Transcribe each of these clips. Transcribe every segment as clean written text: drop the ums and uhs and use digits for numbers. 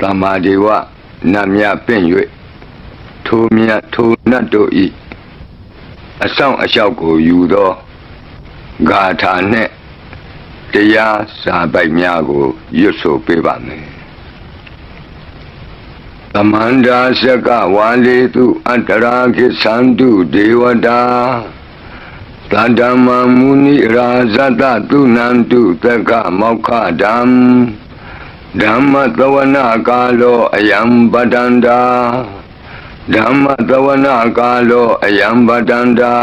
သမ္မာဒေဝနတ်မြပင့်၍ထိုမြတ်ထိုနတ်တို့ဤအဆောင်အလျှောက်ကိုယူသောဂါထာနှင့်တရားစာပိုက်များကိုရွတ်ဆိုပေးပါမယ်သမန္တာစကဝါလေတုအတ္တရာခိသန္တုဒေဝတာသတ္တမမုနိရာဇတတုနန္တုသက္ကမောက္ခဓမ္မဓမ္မသဝနာကာလောအယံပတန္တာဓမ္မသဝနာကာလောအယံပတန္တာ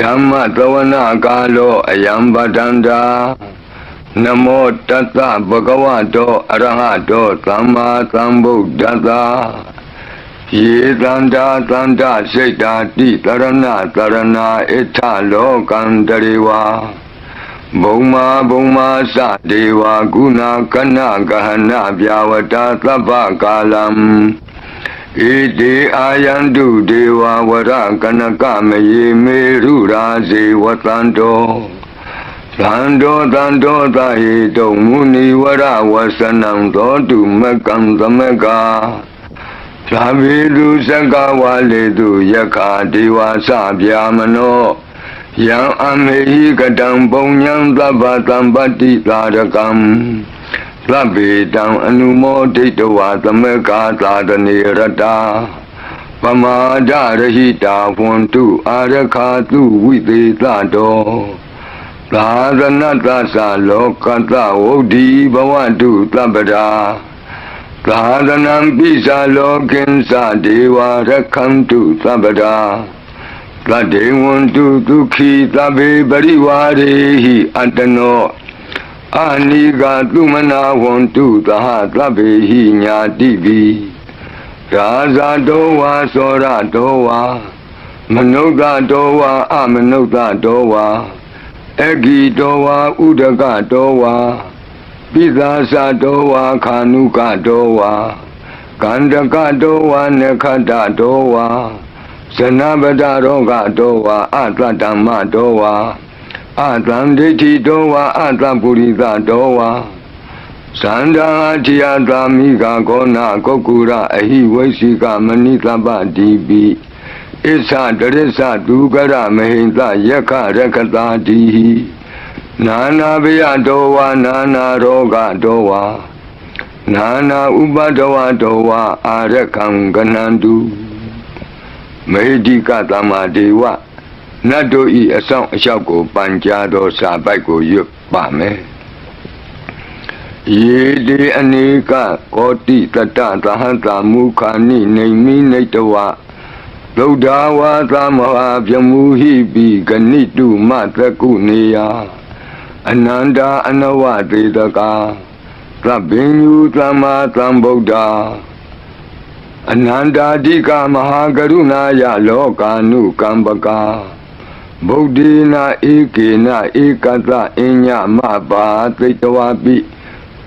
ဓမ္မသဝနာကာလောအယံပတန္တာနမောတတ္တဗုဒ္ဓဝါတောအရဟတောသမ္မာသမ္ဗုဒ္ဓတ္တယေတန္တာတန္တစိတ်တာတိတရဏတရဏဣထလောကံတရေဝါဘုံမာသဒေဝကုဏကနဂဟနဗျာဝတသဗ္ဗကာလံဣတိအာယန္တုဒေဝဝရကနကမယေမေရုရာဇေဝတန္တောသန္တောသဟိတုံမုနိဝရဝဆနံသောတုမကံသမကသာဝေတုစကဝါလေတုယက္ခဒေဝသဗျာမနောယံအမေဟိကတံပုံညံသဗ္ဗတံပတ္တိသာရကံသဗ္ဗေတံအနုမောဒိတဝါသမကာသာတနေရတာပမာဒရဟိတာဝန္တုအာရခာတုဝိသေသတောသာသနတ္တသလောကတဝုဒ္ဓိဘဝတုသဗ္ဗရာသာသနံပိသလောကင်္စဒေဝရခန္တုသဗ္ဗရာသတ္တေဝန္တုဒုက္ခိသဗ္ဗေပရိဝါရေဟိအတ္တနောအာနိကသုမနာဝန္တုသဟသဗ္ဗေဟိညာတိပိရာဇတောဝါသောရတောဝါမနုဿတောဝါအမနုဿတောဝါအဂိတောဝါဥဒကတောဝါပိသာသတောဝါခာနုကတောဝါကန္တကတောဝါနခတတောဝါဇနပဒရောဂတောဝါအတ္တဓမ္မတောဝါအတံဒိဋ္ဌိတောဝါအတ္တပုရိသတောဝါသန္တာတိယသာမိကကောနာကုက္ကုရအဟိဝိသိကမဏိသဗ္ဗတိပိဣစ္ဆတရိစ္ဆဒုက္ခရမဟိံသယက္ခရခတာတိနာနာဘယတောဝါနာနာရောဂတောဝါနာနာဥပဒဝတောဝါအာရခံကနန္တုမေဒီကသမ္မာဒေဝနတ်တို့ဤအဆောင်အလျှောက်ကိုပန်ကြားသောစာပိုက်ကိုရွတ်ပါမယ်ယေတိအနေကကောတိတတသဟတမုခာနိနေမိနေတဝဗုဒ္ဓဝါသမဟာပြမူဟိပိဂဏိတုမသကုနေယအနန္တာအနဝတေတကာသဗ္ဗညုသမ္မာသမ္ဗုဒ္ဓအနန္တာတိကမဟာကရုဏာယလောကာနုကမ္ပကာဗုဒ္ဓေနဧကေနဧကသအညမဘာသိတဝပိ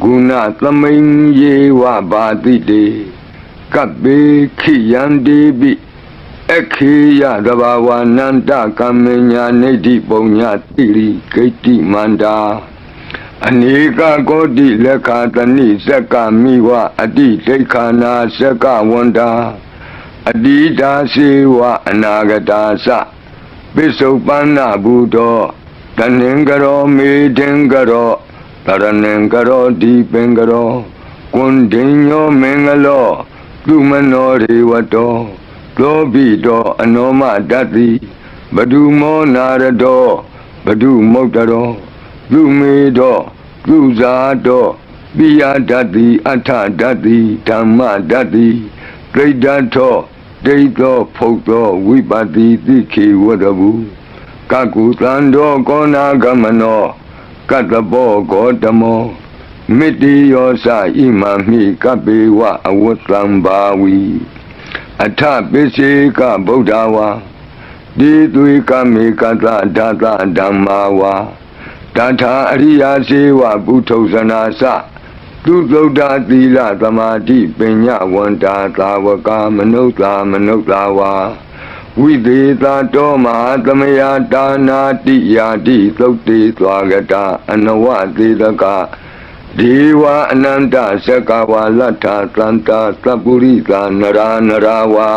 ဂုဏသမိန်ယေဝဘာတိတေကပ္ပေခိယန္တိပိခေယသဘာဝနန္တကမ္မညာနေတိပုံညာတိရိဂိတိမန္တာအနေကကောတိလက်ခာတဏိဇက်ကမိဝအတိဒိဋ္ဌာနာဇက်ကဝန္တာအတိတာစေဝအနာဂတာသပိစုပန္နဘုဒ္ဓတဏင်္ဂရောမေတင်္ဂရောတရဏင်္ဂရောဒီပင်္ဂရောကွန်ဒိညောမင်္ဂလောသူမနောရေဝတောသောဘိတောအနောမတတိဘဒုမောနာရတောဘဒုမုတ်တရောသူမေတောသူဇာတောပိယတတိအထတတိဓမ္မတတိဒိဋ္ဌထောဒိဋ္ဌောဖုတ်သောဝိပတိသိခေဝတဘူကကုသန္တောကောနာဂမနောကတ္တဘောဂောတမောမိတိယောသဣမမိကပေဝအဝတ္တံဘာဝီအထပိစေကဗုဒ္ဓဝါတိသွေကမေကသဓာတဓမ္မာဝါတထာအရိယာစေဝပုထုဇနာသသူသုဒ္ဓသီလသမာဓိပညာဝန္တာသာဝကမနုဿဝါဝိသေသတောမဟာသမယတာနာတိယာတိသုတ်တေသွားကတာအနဝသေတက ဒေဝအနန္တသက္ကဝါလတ္ထသန္တာသပ္ပုရိသာနရာနရာဝါ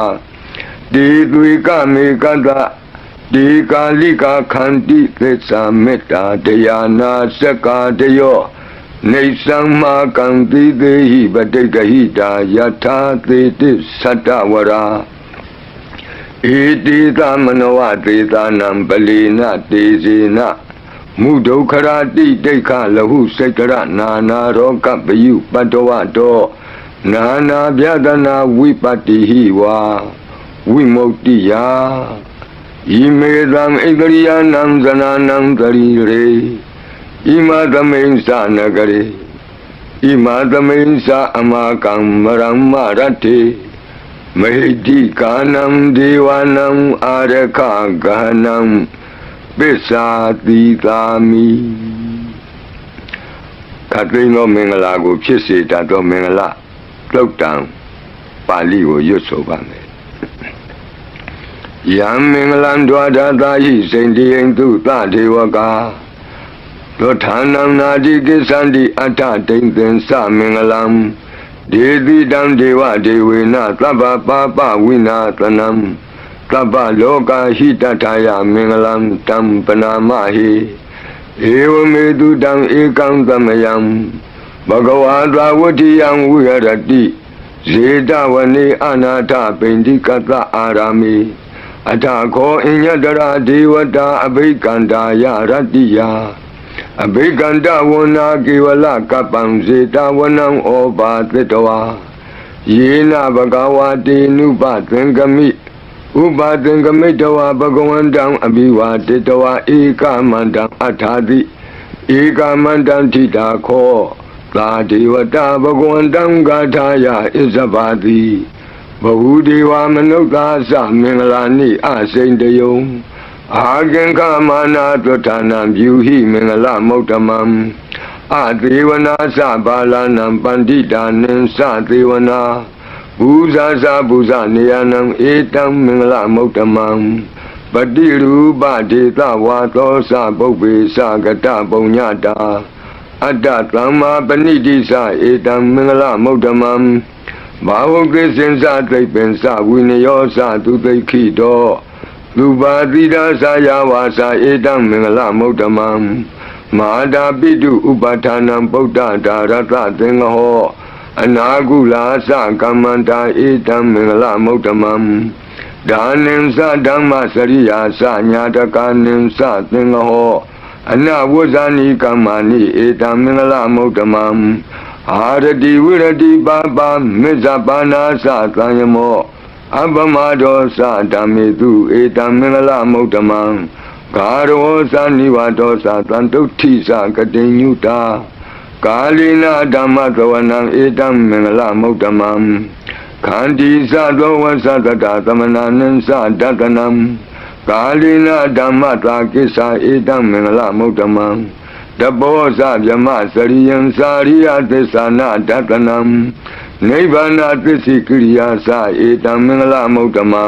ဒေသွေကမေကတ္တဒေကာလိကာခန္တိသစ္စာမေတ္တာတရားနာသက္ကာတယောနေသမ္မာကံတိသေဟိပဋိက္ခဟိတာယထာသေတိသတ္တဝရာဧတိသမနောဝသေသာနံပလီနတေဇေနမုဒုခရာတိတိခလဟုစိတ်ကရနာနာရောကပယုပတ္တဝတောနာနာဗျဒနာဝိပတ္တိဟိဝါဝိမု ക്തി ယာဣမေသံဣန္ဒရိယနံဇနာနံသရိရေဣမသမိန်သနဂရေဣမသမိန်သအမကံမရမ္မရတ္တိမဟိတိကာနံဒေဝနံအာရခဂဟနံပစ္စာတိသာမိခတ်သိမ်းသောမင်္ဂလာကိုဖြစ်စေတတ်သောမင်္ဂလာသုတ်တံပါဠိကိုရွတ်ဆိုပါမယ်ယံမင်္ဂလံဒွါဒသာဟိစိန္တိယံသူသဒေဝကာသောဌာနံနာတိကိသန္တိအတ္ထတိန်သင်္သမင်္ဂလံဒေတိတံဒေဝဒေဝေနသဗ္ဗပါပဝိနာသနံသဗ္ဗလောကဟိတထာယမင်္ဂလံတံပနာမဟိဧဝမေတုတံဧကံသမယံဘဂဝါသာဝတ္တိယံဝိရတိဇေတဝနေအနာထပိန္တိကတအာရာမိအထခောအညတရာဒေဝတာအဘိကန္တာယရတ္တိယအဘိကန္တဝနာကေဝလကပံဇေတဝနံဩဘာသတ္တဝါယေနဘဂဝါတေနုပသင်္ကမိဥပါသင်္ကမိတဝါဘဂဝန္တံအဘိဝါတေတဝါဧကမန္တံအထာတိဧကမန္တံထိတာခောသာဒေဝတာဘဂဝန္တံဂါထာယဣဇဘာတိဘဟုဒေဝမနုဿာသမင်္ဂလာနိအစိန်တယုံအာကင်္ခမာနာသုဌာနံပြုဟိမင်္ဂလမုဒ္ဓမံအသေဝနာသဘာလနံပန္တိတာနံသသေဝနာဘူဇာသဘူဇနေယနံဧတံမင်္ဂလမုဒ္ဓမံပတိရူပဒေသဝါသောသပုပ္ပေသကတပုံညတာအတ္တသမ္မာပဏိတိသဧတံမင်္ဂလမုဒ္ဓမံဘာဝကိစင်္စသိပ္ပင်္စဝိနယောသသူသိခိတောလူပါတိဒါသယဝါစာဧတံမင်္ဂလမုဒ္ဓမံမဟာတာပိတုဥပဌာနံဗုဒ္ဓဒါရတသင်္ဃဟောအနာကုလာသကမ္မန္တာဧတံမင်္ဂလမုဒ္ဓမံဒါနင်္စဓမ္မစရိယာသညာတကာနင်္စသင်္ဃဟောအနဝဇ္ဇာနိကမ္မာနိဧတံမင်္ဂလမုဒ္ဓမံအာရတိဝိရတိပါပါမေဇပါနာသသံယမောအပမဒောသဓမ္မေတုဧတံမင်္ဂလမုဒ္ဓမံဂါရောသနိဝါဒောသတံတုဋ္ဌိသကတိညုတာကာလိနာဓမ္မသဝနံဧတံမင်္ဂလမုဒ္ဓမံခန္တီသသောဝသတတသမနာနံသဒတနံကာလိနာဓမ္မတာကိစ္ဆာဧတံမင်္ဂလမုဒ္ဓမံတဘောဇဗြမစရိယံစာရိယသစ္စာနာဒတနံနိဗ္ဗာနသစ္စိကိရိယာသဧတံမင်္ဂလမုဒ္ဓမံ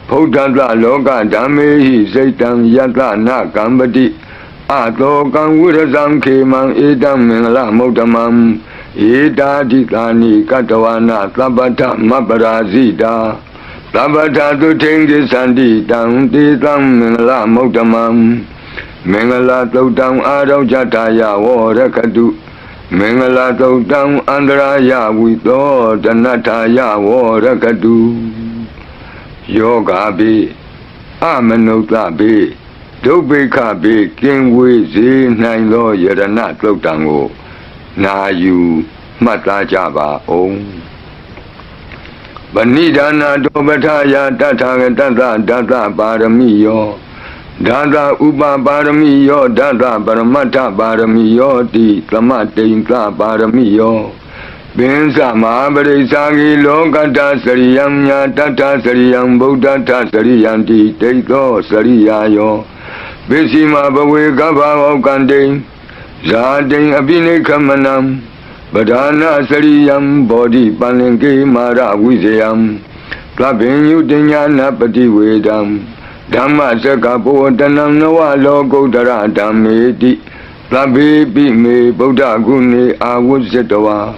ဘုဒ္ဓတလောကဓမ္မေဟိစိတ်တံယတနာကမ္ပတိအတောကံဝိရဇံခေမံဧတံမင်္ဂလမုဒ္ဓမံဧတာတိကာနိကတဝနာသဗ္ဗထမပ္ပရာဇိတာသဗ္ဗထသုထိန်ကိသန္တိတံတေတံမင်္ဂလမုဒ္ဓမံမင်္ဂလာသုတ်တံအာရောဇတယဝရကတုမင်္ဂလာသုတ်တံအန္တရာယဝိသောတနထာယဝရကတုယောဂါပိအမနုဿပိဒုဗ္ဗေခပိကင်ဝေစေနိုင်သောယရဏသုတ်တံကိုနာယူမှတ်သားကြပါဦးဗဏိဒါနာတောပထာယတထာဂတသဒသပါရမိယောဒါသဥပပါရမိယောဒါသပရမတ္ထပါရမိယောတိသမတိန်္သပါရမိယောပင်စမဟာပရိစ္ဆာဂီလောကတ္တစရိယံညာတတ္ထစရိယံဗုဒ္ဓတ္ထစရိယံတိဒိဋ္ဌောစရိယာယောပစ္စည်းမဘဝေကဗ္ဗဝကံတိဇာတိံအပိနိခမနံပဒာနာစရိယံဘောဓိပန္လင်ကေမာရဝိဇယံသဗ္ဗညုတညာနပတိဝေဒံဓမ္မစကဘောတနံနဝလောကုတ္တရဓမ္မေတိသ Sabbe me Buddha Guni Awuzetawa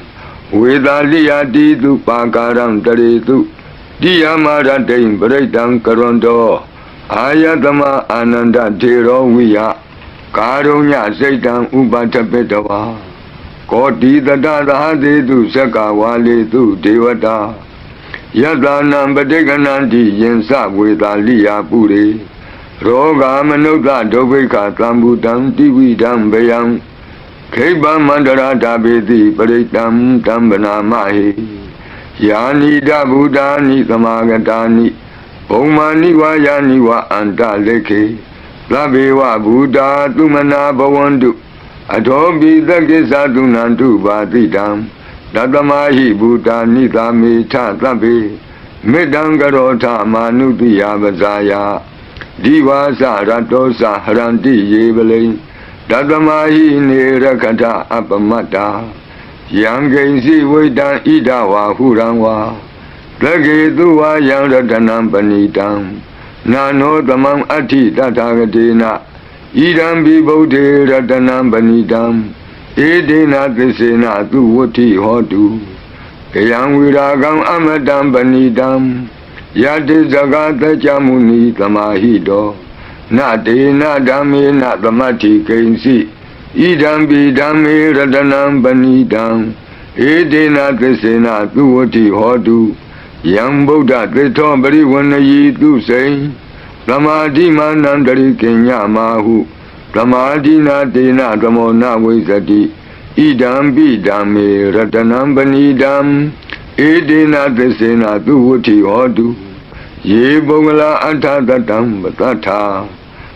Vedaliya Didu Pakaram Taritu Diyamara Dain Bredan Karondo Ayatama Ananda Tero Viya Karunya Satan Ubatapetawa Koti Dada Dedu Sakawali Tu Devata Yadana Badeganandi Yensa Vedaliya Puri Roga Manuka Dobeka Tambutam Dividam Bayam Keba Mandara Dabedi Paritam Tambana Mahi Yani Dabudani Tamagatani Omani Wayani Wa Anta Leke Labewa Buddha Tumana Bawandu Adobe the Gesadunandu Badidam Dadamahi Buddha Nita Meta Tabe Medangarota Manuti Abazaya Divasa Ratosa Haranti Yebele Dadamahi Nerakata Apamata Yangensi Vedan Idawa Huranwa Plageduwa Yang Ratanam Panitam Nano Tamam Ati Tatagatina Idam Bibode Ratanam Panitam Edina Tisena Tuwati Hotu Yang Viragam Amadam Panitam Yati Zagata Jamuni Tamahido Nati Nadami Natamati Kensi Idam Bidami Radanam Banidam Edina Tisena Tuwati Hodu Yang Buddha Trito Bariwanayi Tu Say Tamadi Manandari Kenya Mahu Tamadi Natina Tamona Wisati Idam Bidami Radanam Banidam Edina Tisena Tuwati Hodu Ye Bongala Antadatam Batata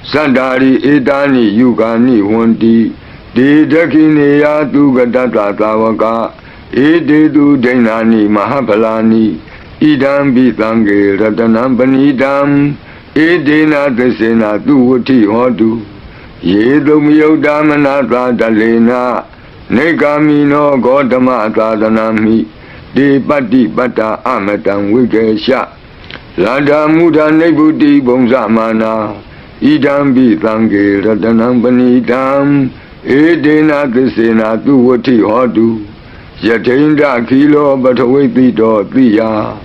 Sandari Edani Yugani Wanti De Dakini Yatu Gadata Tawaka Ededu Dainani Mahapalani Idam Bitange Ratanam Banidam Edina Tisena Tuwati Hodu Ye Dumyodamana Dalena Negamino Godama Tadanami De Pati Bata Amatam Wikesha Lada Muda Nebuti Bongzamana Idam Bitange Ratanam Banidam Edina Tisena Tuwati Hodu Yatinda Kilo Bataweti Do Tiya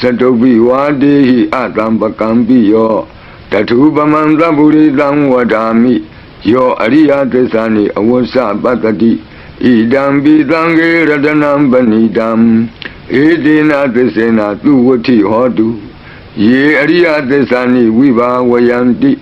Satobi Wadi Atambakambiyo Tatubamanda Buridam Wadami Yo Aria Tisani Awasa Batati Idam Bitange Ratanam Banidam Edina Tisena Tuwati Hodu Ye Aria Tisani Viva Wayanti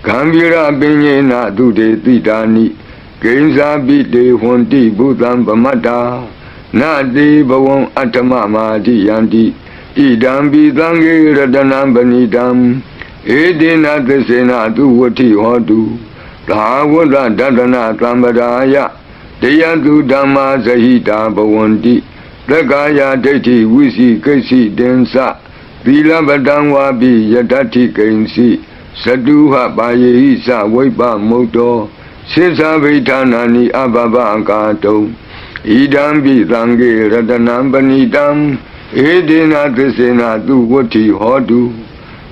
Kambira Binyena Dude Titani Genza Bide Honti Buddham Bamata Nadi Bawon Atama Madi Yanti Idam Bitange Ratanam Banidam Edina Tisena Tuwati Hodu Tawada Dadana Tambadaya Deyantu Dhamma Sahita Bawanti Dagaya Deti Visi Kesi Densa Vila Badangwa Bi Yadati Kensi Saduha Baye Isa Waipa Moto Sisa Vitanani Ababa Kato Idam Bitange Ratanam Banidam Edina Tisena Tuwati Hodu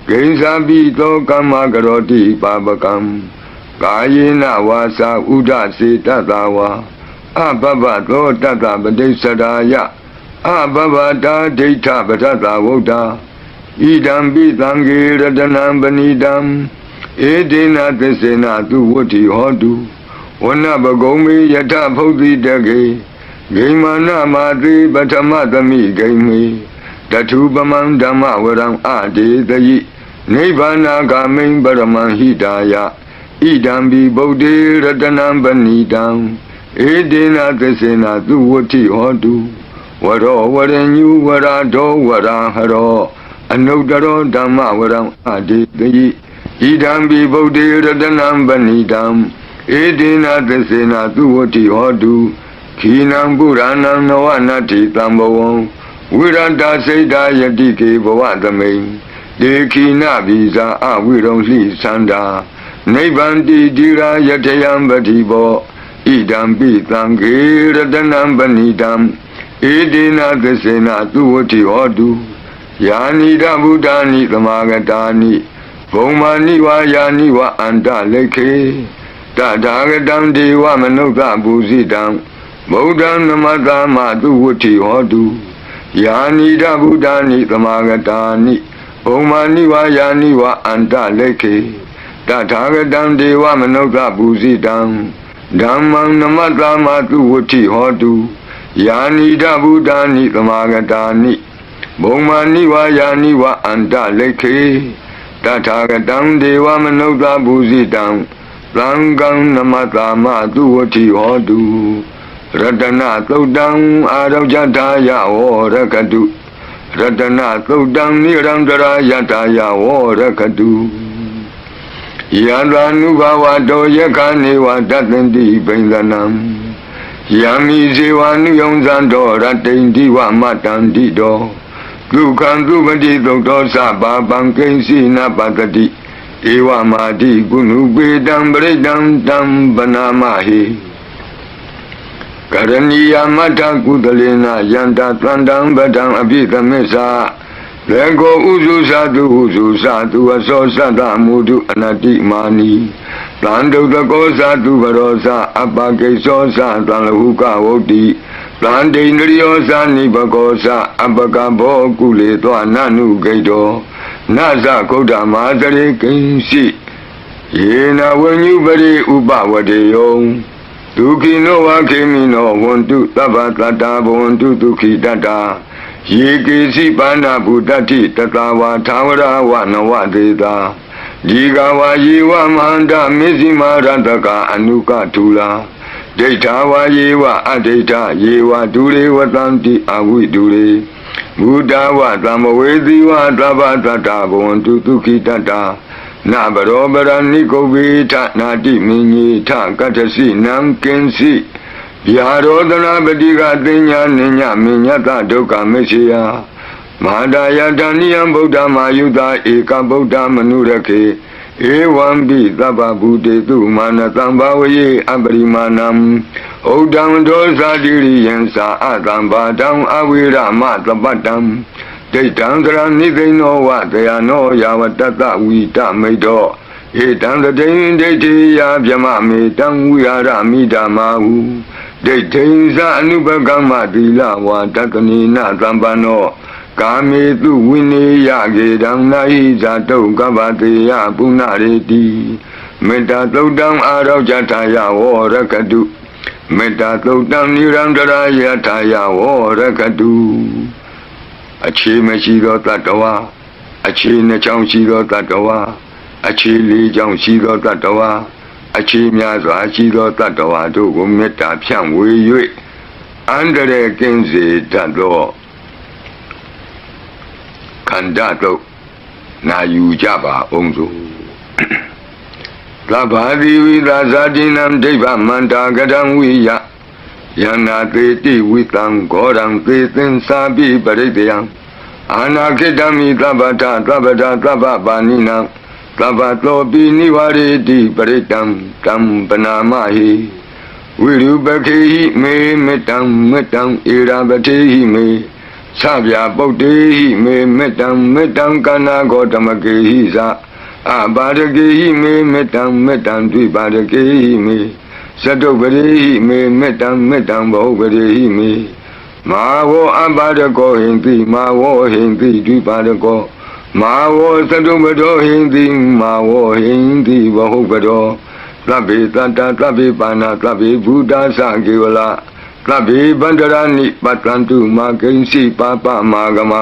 Gensa Bito Kamagaroti Babakam Kayena Wasa Uda Setatawa Ababa Do Tata Badesadaya Ababa Da Data Batata Voda Idam Bitange Ratanam Banidam Edina Tisena Tuwati Hodu Wana Bagome Yata Poti Dage Gaimana Madri Batamatami Game Tatubamam Dama Waram Ade Dayi Nibana Gamin Baraman Hidaya Idam Bibode Ratanam Banidam Edina Tisena Tuwati Hodu Waro Warenyu Warado Waraharo Anodaro Dama Waram Ade Dayi Idam Bibode Ratanam Banidam Edina Tisena Tuwati Hodu Kinam Buranam Nawanati Tambawon Viranda Seda Yadike Bavadame Dekina Visa Aviram Li Sanda Nebanti Dira Yatayam Batibo Idam Bitange Ratanam Banidam Edina Tisena Tuwati Hodu Yani Dabudani Tamagatani Gomani Wa Yani Wa Anta Leke တထာဂတံဒေဝမနုဿပုစိတံဗုဒ္ဓံနမတမသူဝဋ္ဌိဟောတုယာနိဒဗုဒ္ဓာနိသမာဂတာနိဘုံမာနိဝါယာနိဝါအန္တလိခေတထာဂတံဒေဝမနုဿပုစိတံဓမ္မံနမတမသူဝဋ္ဌိဟောတုယာနိဒဗုဒ္ဓာနိသမာဂတာနိဘုံမာနိဝါယာနိဝါအန္တလိခေတထာဂတံဒေဝမနုဿပုစိတံသံဃံနမတမသူဝဋ္ဌိဟောတုရတနာသုတ်တံအာရောဇထာယဝရကတုရတနာသုတ်တံနိရန္တရာယထာယဝရကတုယန္တာနုဘဝတောယက္ခနေဝတတ္တန္တိပိန္ဒနံယံမိဇေဝနုယုံဇံတောရတ္တိန္တိဝမတ္တန္တိတောဒုက္ခံသုပတိသုတ်တောသဗ္ဗပံကိဉ္စီနပတ္တိဧဝမာတိကုဏုပေတံပရိတံတံပနာမဟိကရဏီယမတ္ထကုသလေနယန္တသန္တံပဒံအပိသမစ္ဆာလေကိုဥစုသတုဥစုသတုအသောသတ္တမုဒုအနတ္တိမာနီတံဒုတကောသတုဘရောသအပကိသောသတံလဟုကဝုတ်တိတံဒိန္ဒရိယောသနိဘကောသအပကဘောကုလေသောနနုဂိတောနသဂௌတမသရေကိဉ္စီယေနဝဉ္ညုပရိဥပဝတေယောဒုခိနောဝခေမိနောဝန္တုသဗ္ဗတတ္တာဘဝန္တုဒုခိတတ္တာယေကေစီပါဏဗုဒ္ဓတိတတဝါသာဝရဝနဝဒေတာဒီကဝါယေဝမန္တမေဇိမာရတကအနုကထုလာဒိဋ္ဌာဝါယေဝအဒိဋ္ဌယေဝဒုရေဝတံတိအဝိဒုရေဘုဒ္ဓဝသမ္မဝေသီဝသဗ္ဗတတ္တာဘဝန္တုဒုခိတတ္တာနဗရောပရဏိကုဗေထနာတိမင်းကြီးထကတ္တစီနံကင်စီဗျာရောဒနာပတိကသင်ညာနိညမညတဒုက္ခမရှိယမဟာဒယတဏိယံဗုဒ္ဓမာယုတာဧကဗုဒ္ဓမနုရခေဧဝံပိသဗ္ဗဗုတေတုမာနတံဘာဝယေအပရိမာဏံဩဒံဒောဇာတိရိယံသာအတံဘာတံအဝိရမသပတ္တံဒိဋ္ဌံကရဏိသိနောဝတယနောယာဝတတဝိတမိတောဧတံတတိံဒိဋ္ဌိယဗျမမေတံဝိဟာရမိဓမ္မာဟုဒိဋ္ဌိံဇအနုပကမ္မသီလဝါတတနိနသံပန္နောကာမေတုဝိနေယကေတံနာဟိဇာတုကဗ္ဗတေယပုဏ္ဏရေတိမေတ္တာသုတ်တံအာရောဇထာယဝရကတုမေတ္တာသုတ်တံနိရန္တရာယထာယဝရကတုအခြေမရှိသောတတ္တဝါအခြေနှစ်ချောင်းရှိသောတတ္တဝါအခြေလေးချောင်းရှိသောတတ္တဝါအခြေများစွာရှိသောတတ္တဝါတို့ကိုမေတ္တာဖြန့်ဝေ၍အန္တရာယ်ကင်းစေတတ်သောခန္ဓာတို့နာယူကြပါအောင်စို့သဗ္ဗတိဝိသဇာတိနံဒိဗ္ဗမန္တာကတံဝိယယန္နာတေတိဝိတံဂောရံသေသင်္စာပိပရိတယံအာနာခိတမိသဗ္ဗတသဗ္ဗတသဗ္ဗပါဏိနံသဗ္ဗတောပိနိဝရေတိပရိတံတံပနာမဟိဝိရုပခေဟိမေမေတ္တံမေတ္တံဧရာပတိဟိမေသဗျာပုတ်တေဟိမေမေတ္တံမေတ္တံကနာဂောတမကေဟိဇာအပါရကေဟိမေမေတ္တံမေတ္တံဒွိပါရကေဟိမေသတုပရိဟိမေမေတ္တံမေတ္တံဘောပရိဟိမေမာဝောအပါရကောဟိန္တိမာဝောဟိန္တိဒွိပါရကောမာဝောသတုပတောဟိန္တိမာဝောဟိန္တိဘောပတောသဗ္ဗေတတ္တသဗ္ဗေပါဏသဗ္ဗေဘုဒ္ဓသကေဝလသဗ္ဗေဗန္တရာနိပတ္တန္တုမာကိဉ္စီပါပမာဂမ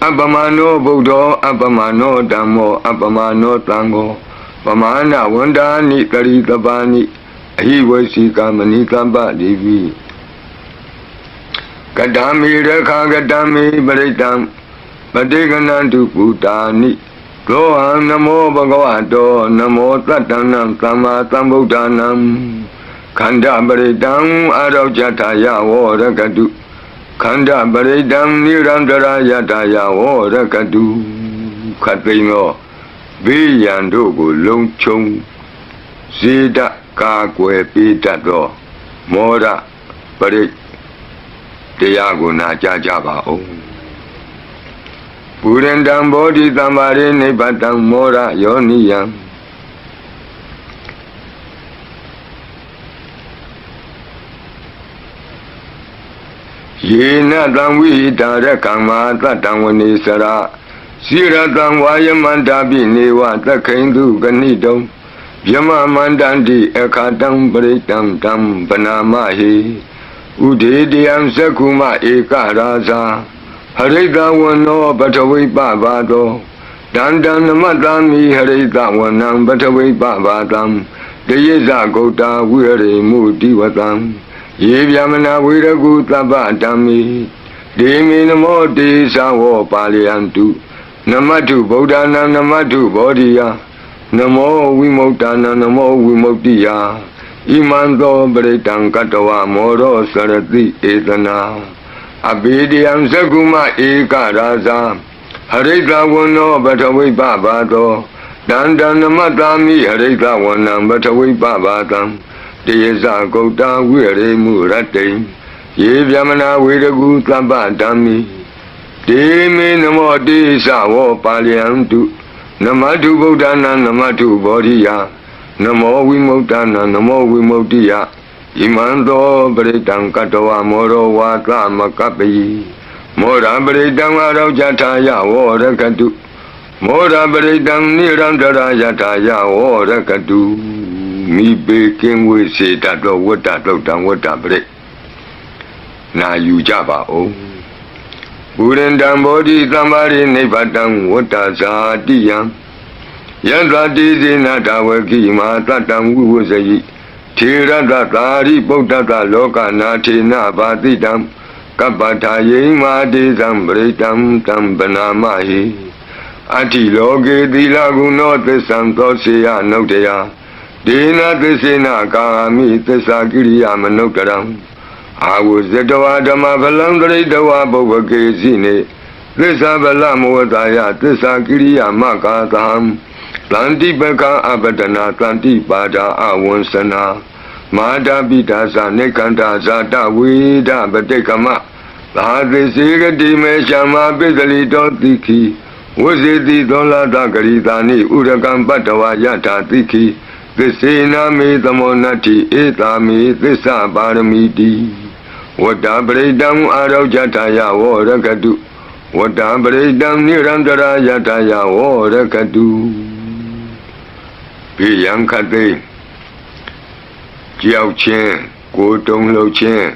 အပမနောဗုဒ္ဓောအပမနောဓမ္မောအပမနောသံဃောပမာဏဝန္ဒာနိတရိတပါနိအဟိဝစီကမဏိကမ္ပတိဝိကတမေရခာကတမေပရိတံပတိကနန္တုပုတာနိသောဟံနမောဘဂဝတောနမောတတ္တနံသမ္မာသမ္ဗုဒ္ဓနာခန္ဓာပရိတံအာရောဇထာယဝရကတုခန္ဓာပရိတံနိရန္တရာယထာယဝရကတုခတ်သိမ်းသောဘေးရန်တို့ကိုလုံခြုံစေတကာကွယ်ပေးတတ်သောမောရပရိတရားကိုနာကြားကြပါဦးပုရိန္တံဘောဓိသမ္မာရိနိဗ္ဗတံမောရယောနိယံ ယေနတံဝိတာရကမ္မာတတံဝနေစရစိရတံဝါယမန္တာပိနေဝသက္ခိန္တုကဏိတုံယမမန္တန္တိအခါတံပရိတံတံပနာမဟိဥဒေတယံသက္ခုမဧကရာဇာဟရိတဝနောပထဝိပဘာတောတန္တံနမတ္တမိဟရိတဝနံပထဝိပဘာတံတယေဇဂௌတာဝိဟရိမုတိဝတံယေဗျမနာဝေရကုသဗ္ဗတံမိဒေမိနမောတေသဝောပါလယံတုနမတုဗုဒ္ဓနာနမတုဘောဓိယနမောဝိမု tta နာနမောဝိမု tti ယဣမံသောပရိတံကတဝမောရောစရတိဧတနာအဘိဓိယံသက္ကုမဧကရာဇာဟရိတဝနောပထဝိပဘာတောတန္တနမတ္တာမိဟရိတဝနံပထဝိပဘာတံတယေဇဂௌတာဝိရေမုရတ္တိယေဗျမနာဝေရကုသဗ္ဗတံမိဒေမေနမောတေသဝောပါလယံတုနမတုဗုဒ္ဓနာနမတုဘောဓိယနမောဝိမု tta နာနမောဝိမု tti ယဣမံသောပရိတံကတဝမောရောဝါသမကပ္ပိမောရပရိတံအရောဇထာယဝောရကတုမောရပရိတံနိရန္တရာယထာယဝောရကတုမိပေကင်းဝေစေတတော်ဝတ္တတုတ်တံဝတ္တပရိနာယူကြပါဦးဘူရန္တံဘောဓိသမ္မာရိနိဗ္ဗတံဝတ္တဇာတိယံယန္တတိဇေနတဝကိမာတတံဝိဝဇယိထေရတသာရိပုတ္တတလောကနာထေနဘာတိတံကပ္ပထာယိမာတေသံပရိတံတံပနာမဟိအတ္တိလောကေသီလဂုဏောသစ္ဆံသောစေယနုတ္တယဒေနသစ္စေနကာမိသစ္စာကိရိယာမနုဿရံအာဝဇတဝဓမ္မဗလံတရိတဝပုဗ္ဗကေစီနေသစ္စာဗလမောတာယသစ္စာကိရိယာမကာသံတန္တိပကံအပဒနာတန္တိပါဒာအဝန္စနာမာတာပိတာသနေကန္တာဇာတဝေဒပတိကမသာသေစေကတိမေရှမပိစလိတောတိခိဝဇေတိသောလာတဂရိတာနိဥရကံပတ္တဝယထာတိခိသစ္စေနာမေသမောနတ္တိဧတာမေသစ္စာပါရမီတိဝတ္တပရိတံအာရောဇထာယဝောရကတုဝတ္တပရိတံနိရန္တရာယထာယဝောရကတုဘေယံခတိကြောက်ခြင်းကိုယ်တုံလှုပ်ခြင်း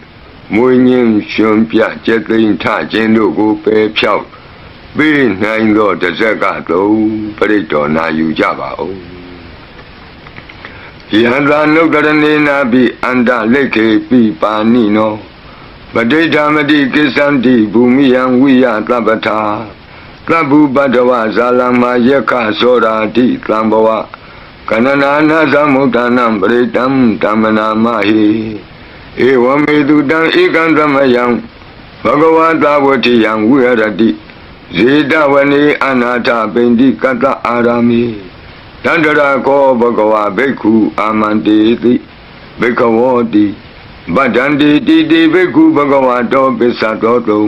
မွေးငင်းရှင်ပြကျက်သိမ်းထခြင်းတို့ကိုပယ်ဖြောက်ပေးနိုင်သောတဇက်ကသုံးပရိတော်နာယူကြပါဦးယန္တာနုတ္တရနေနာပိအန္တလိခေပိပါဏိနောပဋိဌာမတိကိစ္ဆန္တိဘူမိယံဝိယသဗ္ဗထာသဗ္ဗုပတ္တဝဇာလမယက္ခသောရာတိသံဘဝကနနာနာသမုဋ္ဌာနံပရိတံဓမ္မနာမဟိဧဝမေတုတံဧကံသမယံဘဂဝတာဝတိယံဝိဟရတိဇေတဝနေအနာထပိန္တိကတ္တအာရမိတန္တရာကောဘဂဝါဘိက္ခုအာမန္တေတိဘိက္ခဝောတိဗဒ္ဒန္တိတိတိဘိက္ခုဘဂဝါတောပစ္စတောတုံ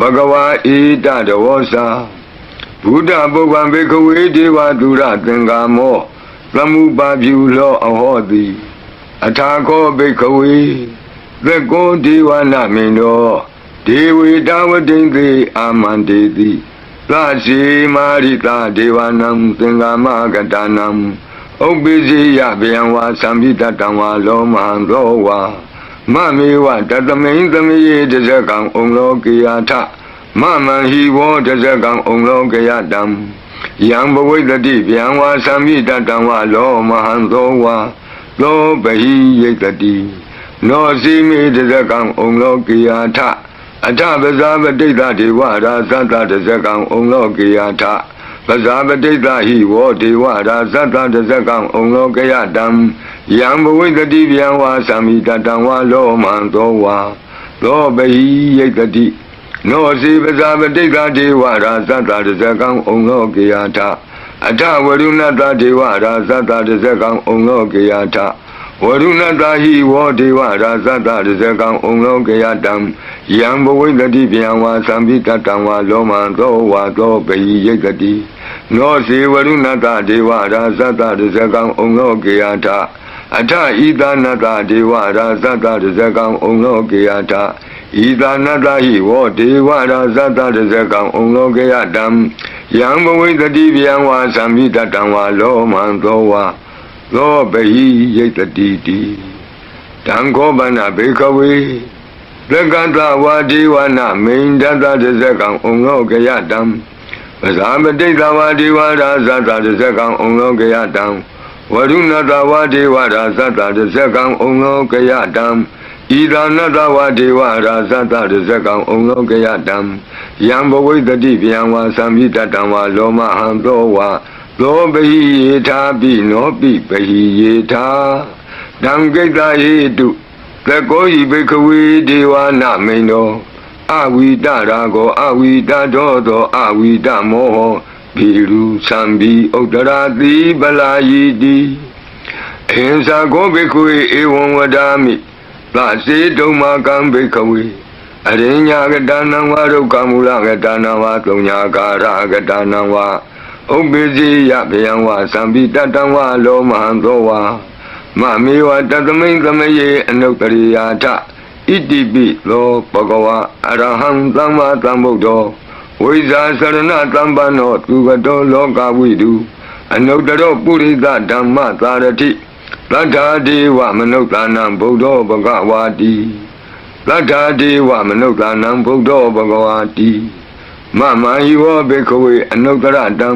ဘဂဝါဧတတဝောစာဘုဒ္ဓပုဗ္ဗံဘိက္ခဝေဒေဝသူရသင်္ကာမောသမုပါပြုလောအဟောတိအထာခောဘိက္ခဝေသက္ကောဒေဝနာမိန်တောဒေဝေတဝတိံသေအာမန္တေတိသစီမာရိတာဒေဝနံသင်္ကာမကတနံဥပ္ပိစီယဗျံဝါသံပိတတံဝါလောမဟံသောဝါမမေဝတတမိန်သမိယေတဇကံဩလောကေယထမမံဟိဝောတဇကံဩလောကေယတံယံဘဝိတတိဗျံဝါသံပိတတံဝါလောမဟံသောဝါသောပဟိယိတတိနောစီမေတဇကံဩလောကေယထအထပဇာပတိတဒေဝရာသတ္တတဇကံဩလောကေယထပဇာပတိတဟိဝောဒေဝရာသတ္တတဇကံဩလောကေယတံယံဘဝိတတိဗျံဝါသံမိတတံဝါလောမံသောဝါသောပဟိယိတတိနောစီပဇာပတိတဒေဝရာသတ္တတဇကံဩလောကေယထအထဝရုဏတဒေဝရာသတ္တတဇကံဩလောကေယထဝရုဏတာဟိဝောဒေဝရာသတ္တရဇကံဩလောကေယတံယံဘဝိတတိဗျံဝါသံပိတတံဝါလောမံသောဝါသောပဟိယိတတိနောစေဝရုဏတာဒေဝရာသတ္တရဇကံဩလောကေယထအထဣဒနတဒေဝရာသတ္တရဇကံဩလောကေယထဣ ဤသာနတဟိဝောဒေဝရာဇတတဇကံဩလောကေယတံယံဘဝိတတိဗျံဝါသံမိတတံဝါလောမံသောဝါသောဘဟိယိတတိတိတံခောပနဘေခဝေသကတဝါဒေဝနာမိန်တတတဇကံဩလောကေယတံပဇာမတိတဝါဒေဝရာဇတတဇကံဩလောကေယတံဝရုဏတဝါဒေဝရာဇတတဇကံဩလောကေယတံဤသာနတဝါဒေဝရာဇတတဇကံဩလောကေယတံယံဘဝိတတိဗျံဝါသံမိတတံဝါလောမဟံသောဝါသောဘဟိယေထာပိနောပိဘဟိယေထာတံကိတ္တဟေတုသကောဟိဘိခဝေဒေဝနာမိန်တောအဝိတရာကောအဝိတတောသောအဝိတမောဟဘိရုသံဘိဥတ္တရာတိပလာယိတိအင်္စာကောဘိခဝေဧဝံဝဒာမိသစေတုံမာကံဘိခဝေအရိညာကတနံဝါဒုက္ခမူလကတနံဝါသုံးညာကာရကတနံဝါဥပ္ပိစီယဗျံဝါသံပိတတံဝါလောမဟံသောဝါမမေဝတသမိန်သမယေအနုတ္တရိယာထဣတိပိသောဘဂဝါအရဟံသမ္မာသမ္ဗုဒ္ဓောဝိဇာစရဏတမ္ပန္နောသူကတောလောကဝိတုအနုတ္တရောပုရိသဓမ္မသာရတိသတ္ထာဒေဝမနုဿာနံဗုဒ္ဓောဘဂဝါတိသတ္ထာဒေဝမနုဿာနံဗုဒ္ဓောဘဂဝါတိမမဟိဝေဘေခဝေအနုတ္တရတံ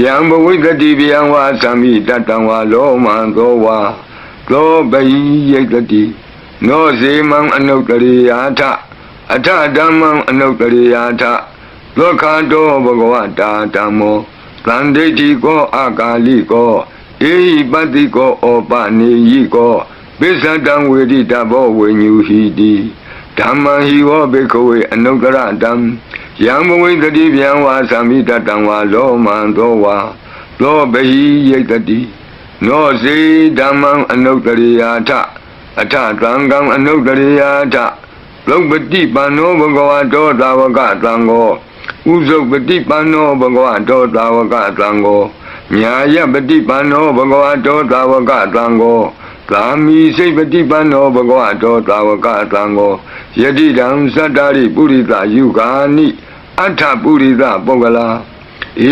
ယံဘဝိတတိဗျံဝါသံမိတတံဝါလောမံသောဝါသောဘဟိယိတတိနောဇေမံအနုတ္တရိယာထအထဓမ္မံအနုတ္တရိယာထသောခန္တောဘဂဝတာဓမ္မောသံဒိဋ္ဌိကောအာကာလိကောဧဟိပတ္တိကောဩပနေယိကောပိစ္ဆတံဝေဒိတဘောဝိညူဟိတိဓမ္မံဟိဝောဘေခဝေအနုတ္တရတံယံဘဝိတတိဗျံဝါသံမိတတံဝါလောမံသောဝါသောဘဟိယိတတိနောစေဓမ္မံအနုတ္တရိယာထအထသံဃံအနုတ္တရိယာထလောပတိပန္နောဘဂဝတောသာဝကသံဃောဥဇုပတိပန္နောဘဂဝတောသာဝကသံဃောညာယပတိပန္နောဘဂဝတောသာဝကသံဃောသာမိစိတ်ပฏิပန္နောဘဂဝတောသာဝကသံဃောယတိတံသတ္တာရိပုရိသယုဂာနိအထပုရိသပုဂ္ဂလာ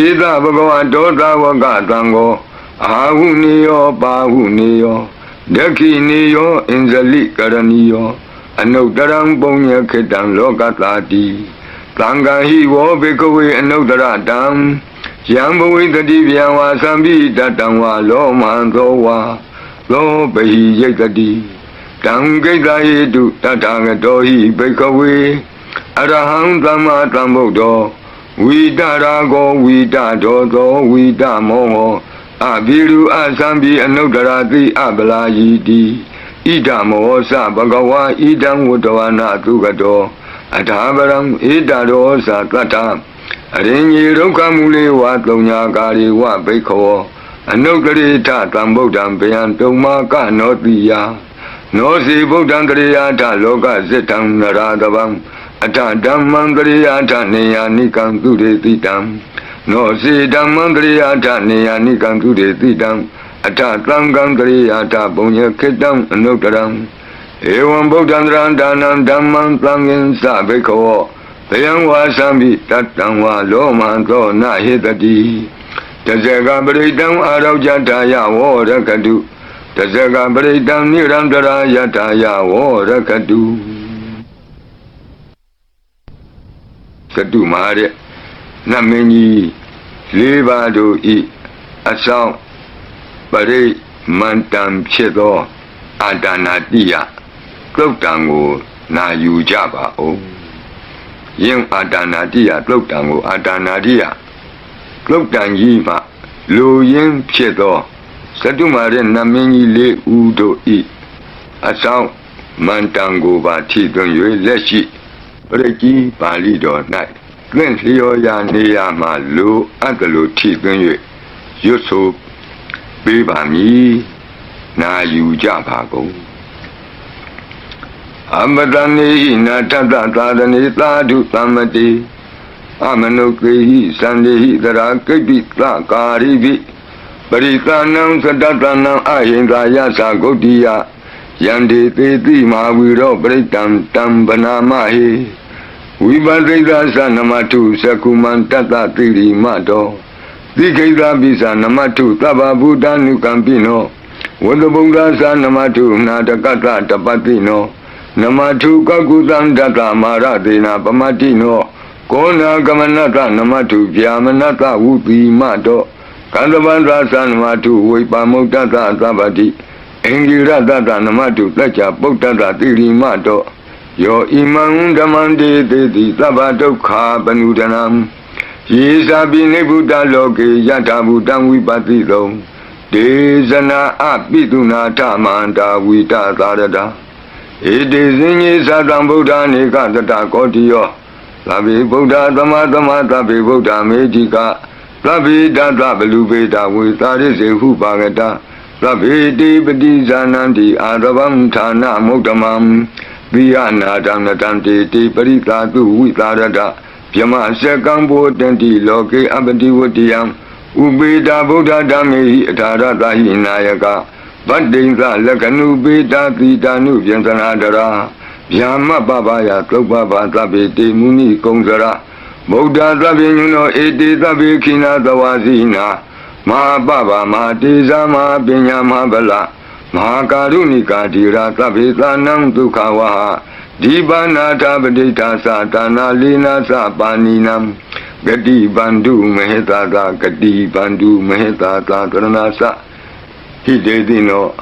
ဧသဘဂဝတောသာဝကသံဃောအာဟုနေယောပါဟုနေယောဒက္ခိနေယောအင်္ဇလိကရဏီယောအနုတ္တရံပုညခေတံလောကတာတိသံဃာဟိဝောဘေကဝေအနုတ္တရတံယံဘဝိတတိဗျံဝါသံပိတတံဝါလောမံသောဝါသောဘဟိယိတတိတံကိတ္တဟေတုတထာဂတောဟိဘိကဝေအရဟံသမ္မာသမ္ဗုဒ္ဓောဝိတရာဂောဝိတတောသောဝိတမောဟောအဘိရုအသံပိအနုတ္တရာတိအပလာယိတိဣဒမောသဘဂဝါဣဒံဝတ္တဝနာသုကတောအထာပရံဣဒရောသတတ္ထအရိညေဒုက္ခမူလေဝသုံးညာကာရိဝဘိခောအနုတ္တရိထတံဗုဒ္ဓံဗျံတုံမာကနောတိယနောစီဗုဒ္ဓံတရိယာထလောကဇိတံနရတဗံအထဓမ္မံတရိယာထနေယာနိကံသူရေတိတံနောစီဓမ္မံတရိယာထနေယာနိကံသူရေတိတံအထသံဃံတရိယာထပုညခေတံအနုတ္တရံဧဝံဗုဒ္ဓံတရံဒါနံဓမ္မံသံဃင်္စဘိခောဗျံဝါသံပိတတံဝါလောမံသောနဟေတတိတဇဂပရိတံအာရောကြတာယဝောရကတုတဇဂပရိတံနိရန္တရာယတာယဝောရကတုသတုမာရနမင်းကြီးလေးပါးတို့ဤအဆောင်ပရိမန္တံဖြစ်သောအာဒါနာတိယသုတ်တံကိုနာယူကြပါဦးယင်းအာဒါနာတိယသုတ်တံကိုအာဒါနာတိယသုတ်တံကြီးမှလူရင်းဖြစ်သောသတုမာရနမင်းကြီးလေးဦးတို့ဤအဆောင်မန္တံကိုပါထိသွင်း၍လက်ရှိပရိကြီးပါဠိတော်၌တွင်လျော်ရာနေရာမှလူအပ်တယ်လို့ထိသွင်း၍ရွတ်ဆိုပေးပါမည်နာယူကြပါကုန်အမတနေဟိနာထတသာဒနေသာဓုသမ္မတိအမနုကေဟိသန္တိဟိသရာကိပ္ပိသကာရိပိပရိသနံသတ္တနံအဟိန္ဒာယသဂုတ်တိယ Yandi Teti Maviro Britam Tambanamahi Vibadrita Sanamatu Sakuman Tata Tiri Mato Diketa Bisa Namatu Taba Buddha Nukampino Wadabunga Sanamatu Natakata Tapatino Namatu Kakutan Data Maradina Pamatino Kona Gamanata Namatu Vyamanata Upi Mato Kandavandra Sanamatu Vipamutata Tabati Engira Data Namatu Tacha Potata Tiri Mato Yo Imam Damande Teti Tabadoka Banudanam Yisabi Nebuta Loke Yata Buddhan Vipatito Dezana Apituna Tamanta Vita Tarada Ede Sadam Buddha Nikata Kotio Tabi Buddha Tamatama Tabi Buddha Mejika Tabi Data Belubeta Vitari Hupagata Tabi Dipati Zanandi Adabam Tana Muktamam Viana Danatanti Tiparita Vitarada Pyama Sekambo Tenti Loke Abadi Vutiam Ubeda Buddha Dami Tarata Hinayaka Badinza Lakanu Beta Titanu Vyantanadara Yama Babaya Topapa Tabi Muni Kongzara Buddha Tabi Nuno Eti Tabi Kina Tawazina Ma Baba Ma Tiza Ma Pinya Ma Bala Ma Karunika Tira Tabi Tanam Tukawaha Dibana Tabadita Satana Lina Sapaninam Gati Bandu Mehetata Gati Bandu Mehetata Karanasa Hidedino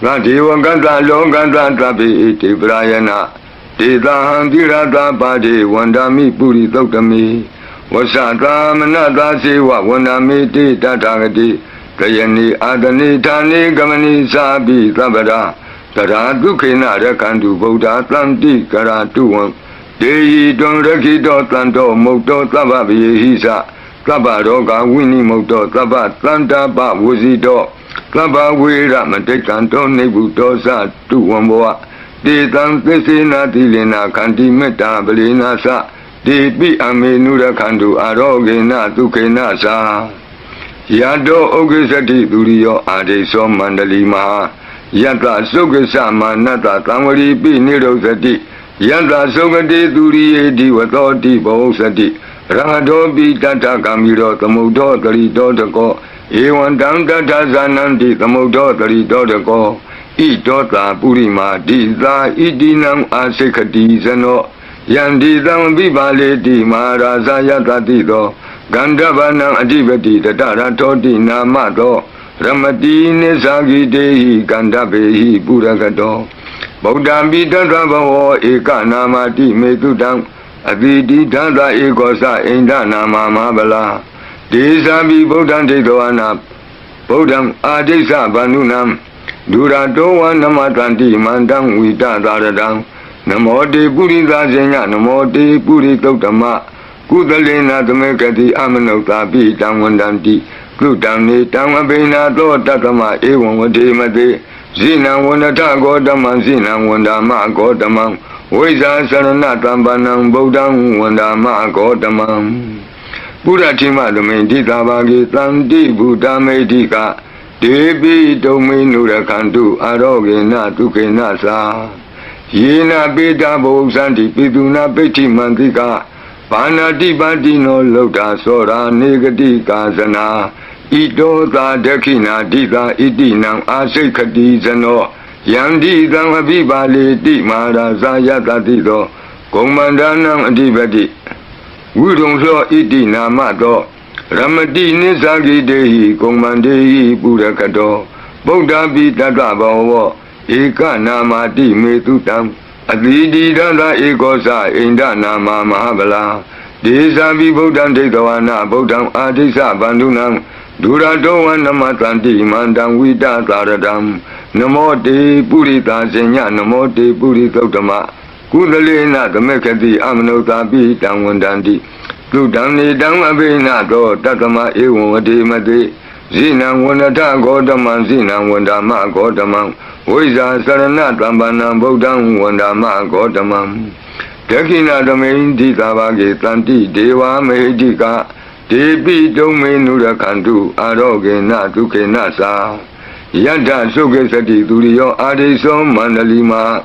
Gati Wanganta Longanta Tabi Iti Brayana Tita Handirata Padi Wandami Puri Tokami Wasata Manata Siwa Wandami Tita Tagati Kayani Adani Tani Gamani Sabi Tabada Tara Dukina Rakandu Buddha Tanti Karatuan Dehi Don Rakito Tanto Moto Tababi Hisa Tabaroga Winnie Moto Tabat Tanta Ba Wuzito Taba Wira Matekanto Nebuto Sa Tuwamboa Titan Tesina Tilina Kanti Meta Belina Sa Tipi Amenura Kandu Arogena Tukena Sa Yado Ogesati Duriyo Adeso Mandali Maha Yata Sokasa Manata Tamari Pi Nirosati Yata Sokati Duriye Diwatoti Bosati Rado Pi Tata Kamiro Tamudo Tarito Tako Ewan Danta Zananti Tamudo Tarito Tako Itota Purima Diza Idinam Asekati Zano Yandi Dam Bibale Di Maharaza Yata Tito Gandavana Adivati Tatara Toti Namato Ramati Nesagi Dehi Gandabehi Puragato Bodhambi Tantavaho Eka Namati Metudam Aditi Tanta Ekosa Inda Nama Mabala Desabi Bodham Tedoana Bodham Adesa Banunam Durato Namatanti Mandam Vita Taradam Namote Puri Dazenya Namote Puri Totama Kudalena Tamekati Amanota Pi Tamwandanti Kutani Tamabina Do Takama Ewan Wadimate Zina Wanata Godaman Zina Wandama Godamam Weza Sarana Tambanam Bodam Wandama Godamam Buddha Tima Domain Tabagi Tanti Buddha Medika Debi Domain Nurakandu Arogena Tukena Sa Yena Beta Bosanti Piduna Peti Mandika Panati Batino Lota Sora Negati Kazana Ito Ta Dekina Dita Itinam Asekati Zano Yandi Damabiba Di Maharaza Yata Tito Komandanam Adibati Wudong So Itina Mato Ramati Nisagi Dehi Komandehi Purakato Bodha Pitata Bawa Eka Namati Metutam Adidi Dada Ekosa Inda Nama Mahabala Desabi Bodhan Tetawana Bodham Adisa Bandunam Durato Namatanti Mandam Vita Taradam Namo Te Purita Senya Namo Te Puritotama Kudalena Tamekati Amanota Pitam Wandanti Tudamni Damabina Do Tatama Ewadi Mate Zina Wanata Godaman Zina Wandama Godamam Weza Sarana Tambana Bodham Wandama Godamam Tekina Domain Ditabagi Tanti Deva Mehedika Debi Domain Nurakandu Arogena Tukena Sa Yada Sugesati Duriyo Adiso Mandalima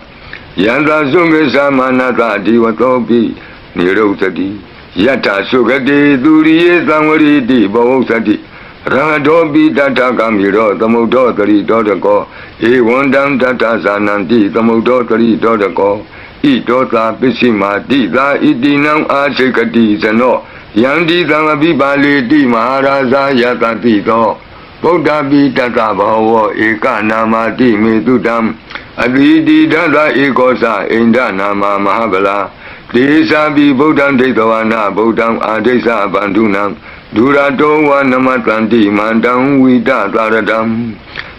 Yanda Sugesa Manata Diwatopi Nirosati Yata Sugati Duriye Samari Bosati Rangadobi Data Kamiro Tamodo 3 Dotako Ewandam Data Sananti Tamodo 3 Dotako Idota Pisima Dita Idinam Asekati Zano Yandi Tangabi Bali Di Maharaza Yatati Do Buddha Tata Bhava Eka Namati Medudam Aditi Dada Ekosa Inda Nama Mahabala Desa Bi Buddham Detavana Buddham Adesa Bandunam Durato wa Namatanti Mandam Vita Taradam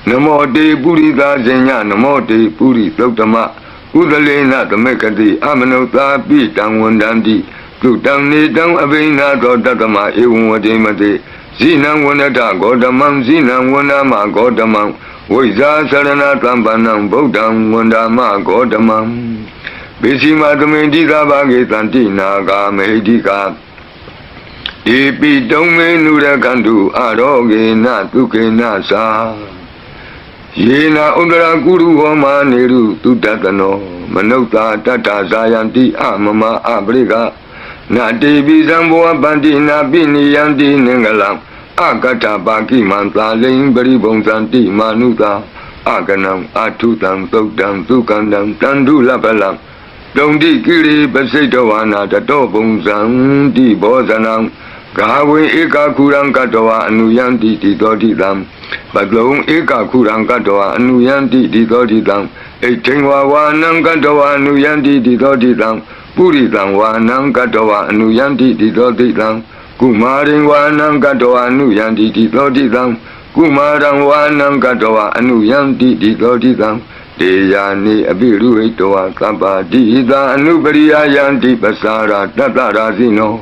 Namo Te Purita Zenya Namo Te Puri Totama Udalena Tamekati Amanota Pitang Wandanti Tutang Nitang Avena Tatama Ewademate Zinang Wanata Godamam Zinang Wanama Godamam Wiza Sarana Tampanam Bodam Wandama Godamam Bishima Tumendita Bhagetanti Naga Medika Ipi Dome Nurakandu Arogena Tukena Sa Yena Undra Guru Homa Neru Tutatano Manota Tata Zayanti Amama Abriga Nati Bizamboa Bandina Bini Yanti Nengalam Akata Baki Manta Ling Baribonsanti Manuta Akanam Atutam Tokdam Tukandam Tandu Lapalam Dondi Kiri Basetowana Tato Bonsam Di Bozanam Gawe Eka Kurang Katoa Anuyanti Titodidam Baglong Eka Kurang Katoa Anuyanti Titodidam Etingwa Wanang Katoa Anuyanti Titodidam Puridam Wanang Katoa Anuyanti Titodidam Kumaring Wanang Katoa Anuyanti Titodidam Kumarang Wanang Katoa Anuyanti Titodidam Deyani Abiru Etoa Kapa Dida Anubariya Yanti Pasara Tatarazino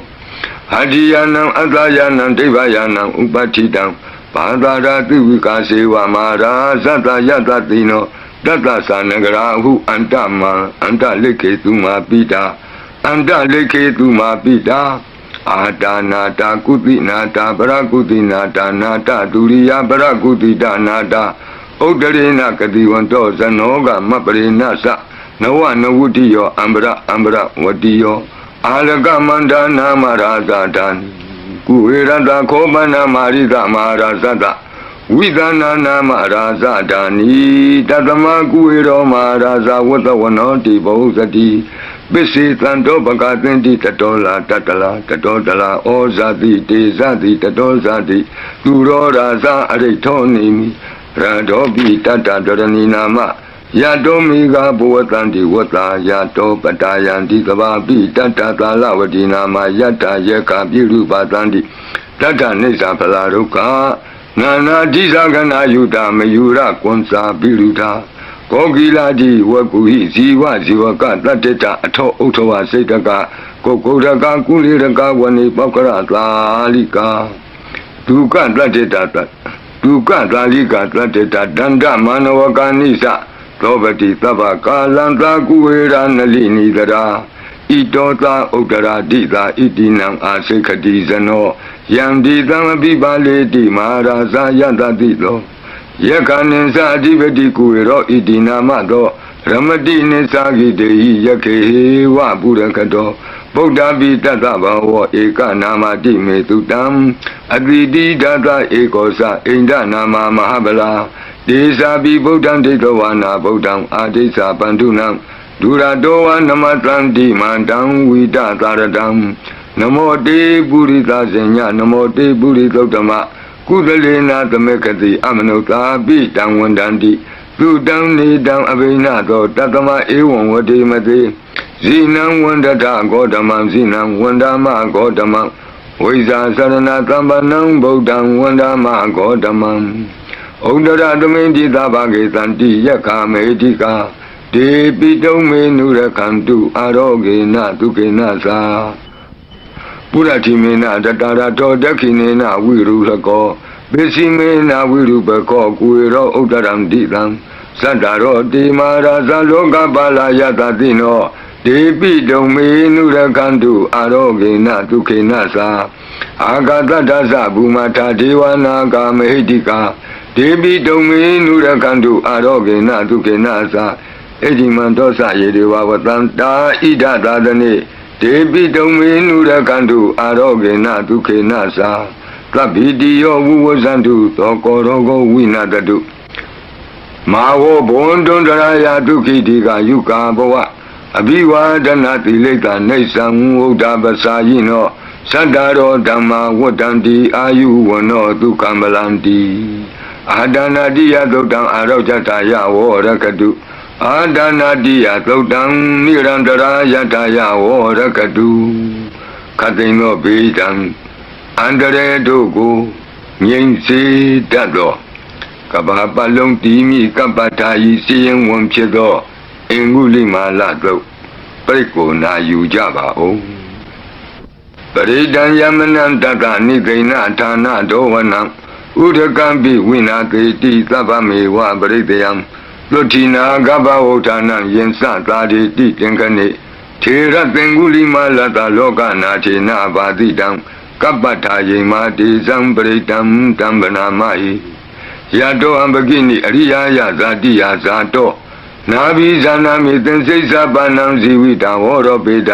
Hadiyanam Adayanam Devayanam Upatidam Padara Tivika Sewa Mara Zata Yatatino Tata Sanagarahu Antama Anta Leketuma Pita Anta Leketuma Pita Adanata Kutinata Barakutinata Nata Duriya Barakutita Nata Udarina Kadiwanto Zanoga Maparina Sa Nawa Nawutiyo Ambra Watiyo Alaga Mandana Marazatan Kuirada Kobana Marida Marazata Vidana Marazatani Tatama Kuiro Maraza Watawanoti Bosati Bisi Tanto Bakatinti Tatola Tatala Ozati Tezati Tatozati Turo Raza Aretonimi Radobi Tata Doraninama Yadomiga Buatanti Wata Yato Patayanti Kababi Tata Talawati Nama Yata Yeka Biru Patanti Tata Nisa Palaruka Nana Dizagana Yuta Mayura Konsa Biruta Kogiladi Wakuhi Ziwa Ziwaka Tateta Ato Otowa Setaka Kokodaka Kuliraka Wani Pakara Lalika Tuka Tateta Tuka Lalika Tateta Danda Manawaka Nisa Robati Tabaka Lanta Kuera Nalini Dara Itota Utara Dita Itinam Asekati Zano Yandi Tamabibale Di Maharaza Yadadilo Yakaninsa Adivati Kuero Itinamado Ramadi Nisagi Dei Yake Wa Burakato Buddha Tata Bhava Eka Namati Metutam Advidi Data Ekosa Inda Nama Mahabala Desa Bi Buddham Detawana Buddham Adesa Bandunam Duradoa Namatanti Mandam Vita Taradam Namo Te Purita Zenya Namo Te Puritotama Kudalena Tamekati Amanota Bitang Wandanti Tudam Nidam Abinato Tatama Ewan Wadimati Zinam Wandata Godamam Zinam Wandama Godamam Wiza Sarana Tambanam Buddham Wandama Godamam Udara Domenti Tabagetanti Yaka Medika De Pitome Nurakantu Arogena Tukenasa Puratimena Tatara Todakinena Virulako Besimena Virupako Kuiro Udaram Ditam Sadaro Timaraza Loka Balayatino De Pitome Nurakantu Arogena Tukenasa Agatata Bumata Devanaga Medika ဒေပိတုံမေနုရကန္တုအာရောဂေနဒုက္ခေနသာအဋ္ဌိမံဒောသယေဒေဝဝတံတာဣဒသာသနေဒေပိတုံမေနုရကန္တုအာရောဂေနဒုက္ခေနသာသဗ္ဗိတိယောဝုဝဇန္တုသောကောရောဂောဝိနတတုမာဝောဘွန်တွန်တရာယဒုက္ခိတိကယုကာဘဝအဘိဝါဒနာတိလိတနေသံဝုဒ္ဓပစာယိနောသတ္တရောဓမ္မာဝတ္တံတိအာယုဝနောဒုက္ခမလန္တိအာဒနာတိယသုတ်တံအာရောဇတာယဝရကတုအာဒနာတိယသုတ်တံနိရန္တရာယတာယဝရကတုခတိန်သောဘေးတံအန္တရေတို့ကိုငြိမ်စေတတ်သောကဘာပလုံးတီမိကပ္ပထာယီစီရင်ဝန်ဖြစ်သောအင်္ဂုလိမာလတို့ပြိကိုနာယူကြပါဦးပရိဒံယမနံတတနိဂိဏဌာနဒောဝနံဥဒကံပိဝိနာကေတိသဗ္ဗမေဝပရိတယံလွဋ္ဌိနာကဗ္ဗဝဋ္ဌာနံယင်စသာတိတိသင်္ခနေထေရသင်္ဂုလိမာလတလောကနာထေနဘာတိတံကပ္ပထာယေမာတိဇံပရိတံတံဗနာမဟိယတောအံပကိနိအရိယာယဇာတိယဇာတောနာဘိဇာနာမိသင်္စိစ္ဆပါဏံဇီဝိတံဝရောပေတ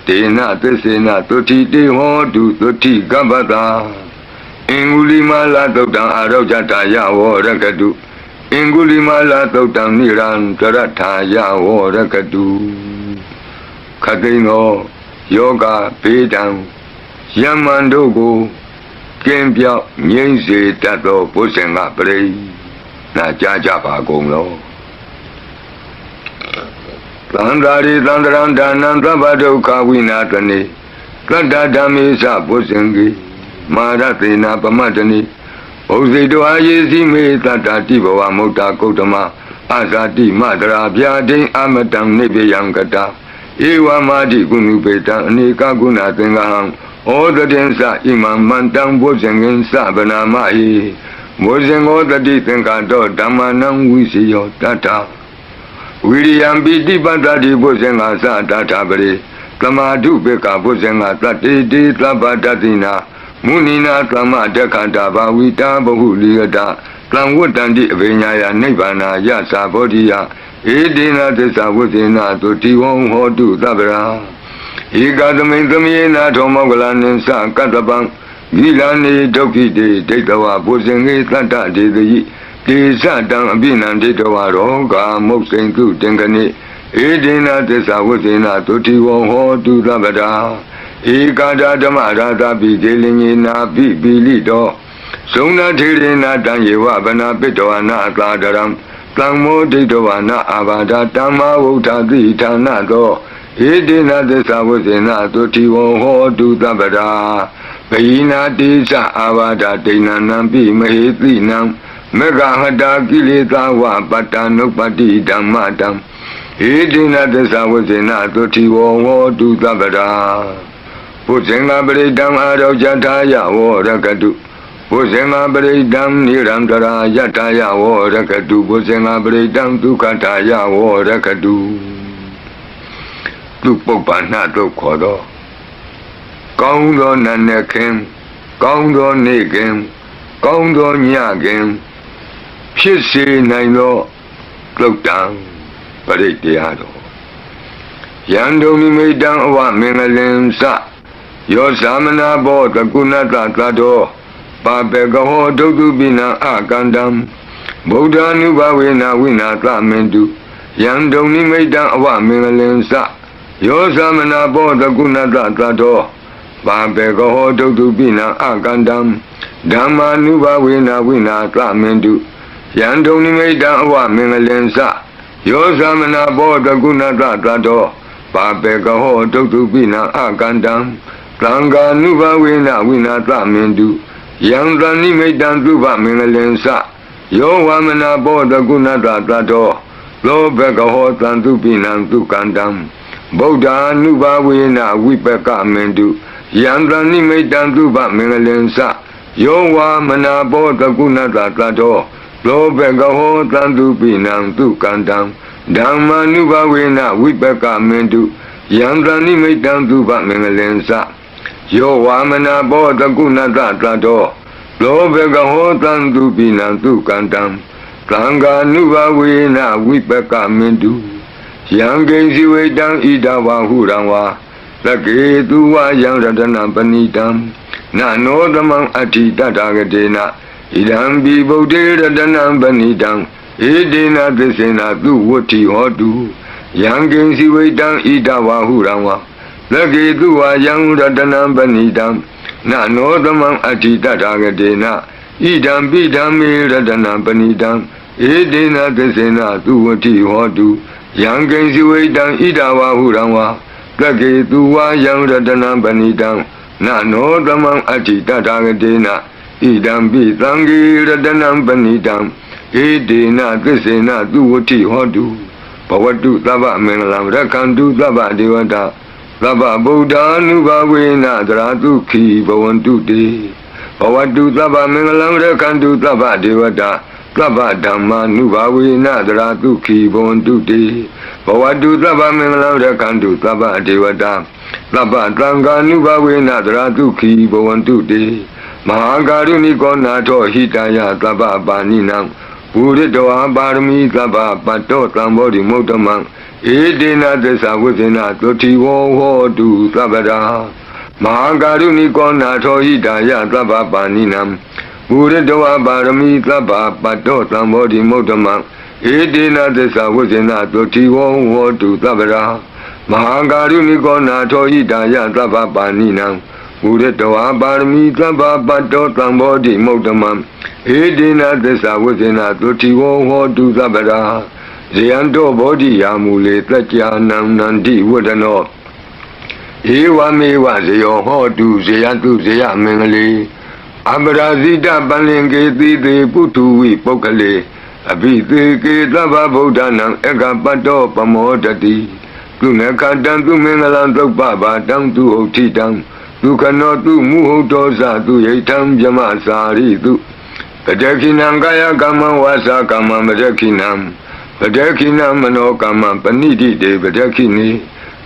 ဒေနသစ္စေနသုတိတေဟောတုသုတိကပ္ပတာအင်္ဂုလိမာလသုတ်တံအာရောဇတာယဝရကတုအင်္ဂုလိမာလသုတ်တံနိရန္တရထာယဝရကတုခတိန်သောယောဂဘေးတံယမန်တို့ကိုကင်းပြောက်ငြိမ့်စေတတ်သောဘုဇင်ကပရိနာကြားကြပါကုန်လောသန္တာရိသန္တရံဒါနံသဗ္ဗဒုက္ခဝိနာတနေသတ္တဓမ္မေသဘုဇင်ကိမာရသေနာပမတ္တနိဘုဇိတောအာယေစီမေတတ္တတိဘဝမုဒ္ဒကုတ္တမအာဇာတိမတရာဗျာဒိအမတံနိဗ္ဗယံကတာဧဝမာတိကုဏုပေတံအနေကကုဏသင်္ဃဟံဩတတင်္စဣမံမန္တံဘုဇင်ငင်္စဗနာမဟိဘုဇင်ဩတတိသင်္ကာတောဓမ္မနံဝိစီယောတတ္ထဝိရိယံပိတိပတ္တိဘုဇင်္ဂသတ္ထပရိသမာဓုပေကဘုဇင်္ဂသတ္တိတိသဗ္ဗတတိနာမုနိနာသမတက္ခတာဘာဝိတာဘဟုလိယတသံဝတ္တန္တိအဘိညာယနိဗ္ဗာနာယသဘောဓိယဧတေနသစ္စာဝုဇေနသုတိဝံဟောတုသဗ္ဗရာဧကသမိန်သမေနာထောမောကလနိသကတ္တပံဂိလာနေဒုက္ခိတေဒိဋ္ဌဝဘုဇင်္ဂေသတ္တဒေတိတေဇတံအပိနံဒိဋ္ဌဝရောဂာမုတ်စိန်တုတင်္ဂနိဧတေနသစ္စာဝုဇေနသုတိဝံဟောတုသဗ္ဗရာဧကာဒဓမ္မရာသပိဒေလင်ညေနာပိပိလိတောဇုံနာထေရေနာတံယေဝဗနာပိတောနာသာဒရံသံမောဒိဋ္ဌဝနာအာဘာဒတမ္မာဝုဋ္ဌတိဌာနသောဧတေနသစ္စာဝုဇေနသုတိဝံဟောတုသဗ္ဗရာဘိနာတိသအာဘာဒဒိဏနံပိမဟေတိနံမေဃဟတာကိလေသာဝပတ္တနုပတ္တိဓမ္မတံဧတေနသစ္စာဝုဇေနသုတိဝံဟောတုသဗ္ဗရာဘုဇင်္ဂပရိတံအာရောဇတာယဝရကတုဘုဇင်္ဂပရိတံနိရန္တရာယတာယဝရကတုဘုဇင်္ဂပရိတံဒုက္ခတာယဝရကတုသူပုပ္ပန္နတို့ခေါ်သောကောင်းသောနတ်နဲ့ခင်ကောင်းသောနေ့ခင်ကောင်းသောညခင်ဖြစ်စေနိုင်သောသုတ်တံပရိတရားတော်ယံဒုံနိမိတံအဝမင်္ဂလင်္စယောသမနာဘောတကုဏတသတ္တောပါပေကဟောဒုက္ခပိနံအကန္တံဗုဒ္ဓ ानु ဘဝေနဝိနာသမင်တုယံဒုံနိမိတံအဝမင်္ဂလင်္စယောသမနာဘောတကုဏတသတ္တောပါပေကဟောဒုက္ခပိနံအကန္တံဓမ္မာနုဘဝေနဝိနာသမင်တုယံဒုံနိမိတံအဝမင်္ဂလင်္စယောသမနာဘောတကုဏတသတ္တောပါပေကဟောဒုက္ခပိနံအကန္တံသံဃာနုဘဝေနဝိနာသမင်တုယံသနိမိတံသုဘမင်္ဂလင်္စယောဝမနာဘောတကုဏတသတ္တောလောဘကဟောသံသုပိနံသုကန္တံဗုဒ္ဓ ानु ဘဝေနဝိပကမင်တုယံသနိမိတံသုဘမင်္ဂလင်္စယောဝမနာဘောတကုဏတသတ္တောလောဘကဟောသံသုပိနံသုကန္တံဓမ္မာနုဘဝေနဝိပကမင်တုယံသနိမိတံသုဘမင်္ဂလင်္စယောဝမနာဘောတကုဏတသတ္တော လောဘကဟောတံသူပိနံသူကန္တံသံဃာနုဘဝေနဝိပကမင်တုယံကိဉ္စီဝေတံဣဒဝဟုရံဝါလကေသူဝယံရတနပဏိတံနနောသမံအဋ္ဌိတတဂတေနဣဒံပိဗုဒ္ဓေရတနံပဏိတံဧတေနသစ္စေနသူဝတ္ထိဟောတုယံကိဉ္စီဝေတံဣဒဝဟုရံဝါလကေသူဝယံရတနံပဏိတံနနောသမံအဋ္ဌိတတဂတေနဣဒံပိဓမ္မေရတနံပဏိတံဧတေနသစ္စေနသူဝတ္ထိဟောတုယံကိဉ္စီဝေတံဣဒဝဟုရံဝါလကေသူဝယံရတနံပဏိတံနနောသမံအဋ္ဌိတတဂတေနဣဒံပိသံဃေရတနံပဏိတံဧတေနသစ္စေနသူဝတ္ထိဟောတုဘဝတုသဗ္ဗမင်္ဂလံရက္ခန္တုသဗ္ဗဒေဝတာသဗ္ဗဗုဒ္ဓ ानु ဘဝေနသရတုခိဘဝန္တုတေဘဝတုသဗ္ဗမင်္ဂလံရက္ခန္တုသဗ္ဗဒေဝတာသဗ္ဗဓမ္မာနုဘဝေနသရတုခိဘဝန္တုတေဘဝတုသဗ္ဗမင်္ဂလံရက္ခန္တုသဗ္ဗဒေဝတာသဗ္ဗသံဃာနုဘဝေနသရတုခိဘဝန္တုတေမဟာကာရုဏိကောနာထောဟိတယသဗ္ဗပါဏိနံဘူရိတောပါရမီသဗ္ဗပတ္တောသံဘောဓိမုဒ္ဓမံဧတေနသစ္စာဝိသေနသုတိဝောဟောတုသဗ္ဗရာမဟာကာရုဏိကောနာထောဟိတယသဗ္ဗပါဏိနံဘူရိတောပါရမီသဗ္ဗပတ္တောသံဘောဓိမုဒ္ဓမံဧတေနသစ္စာဝိသေနသုတိဝောဟောတုသဗ္ဗရာမဟာကာရုဏိကောနာထောဟိတယသဗ္ဗပါဏိနံဘူရိတောပါရမီသဗ္ဗပတ္တောသံဘောဓိမုဒ္ဓမံဧတေနသစ္စာဝိသေနသုတိဝောဟောတုသဗ္ဗရာဇယံတောဘောဓိယာမူလေတကြာနံနန္တိဝဒနောဧဝမေဝဇယောဟောတုဇယတုဇယမင်္ဂလေအပရာဇိတပလင်ကေတိတေပုထုဝိပုဂ္ဂလေအဘိသေကေသဗ္ဗဗုဒ္ဓနာဧကပတ္တောပမောတတိသူနခတံသူမင်္ဂလံသုပ္ပဘာတံသူဥဋ္ဌိတံသူခနောသူမုဟုတ်တောဇသူယိထံဗြမစာရိတုပတခိနံကာယကမ္မဝါစာကမ္မပတခိနံပတခိနမနောကမ္မပဏိတိတေပတခိနိ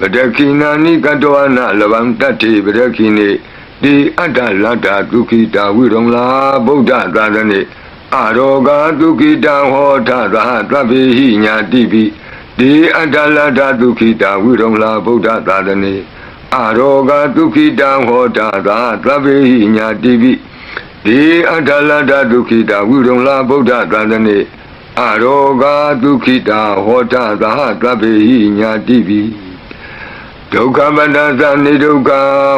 ပတခိနာနိကတောနလဗံတတ္တိပတခိနိတိအတ္တလတ္တဒုက္ခိတာဝိရုံလာဗုဒ္ဓသာသနေအရောဂာဒုက္ခိတာဟောထသဟသဗ္ဗေဟိညာတိပိတိအတ္တလတ္တဒုက္ခိတာဝိရုံလာဗုဒ္ဓသာသနေအရောဂာဒုက္ခိတာဟောထသဟသဗ္ဗေဟိညာတိပိတိအတ္တလတ္တဒုက္ခိတာဝိရုံလာဗုဒ္ဓသာသနေအရောဂာဒုက္ခိတာဟောထသဟသဗ္ဗေဟိညာတိပိဒုက္ခပတ္တသနိဒုက္ခ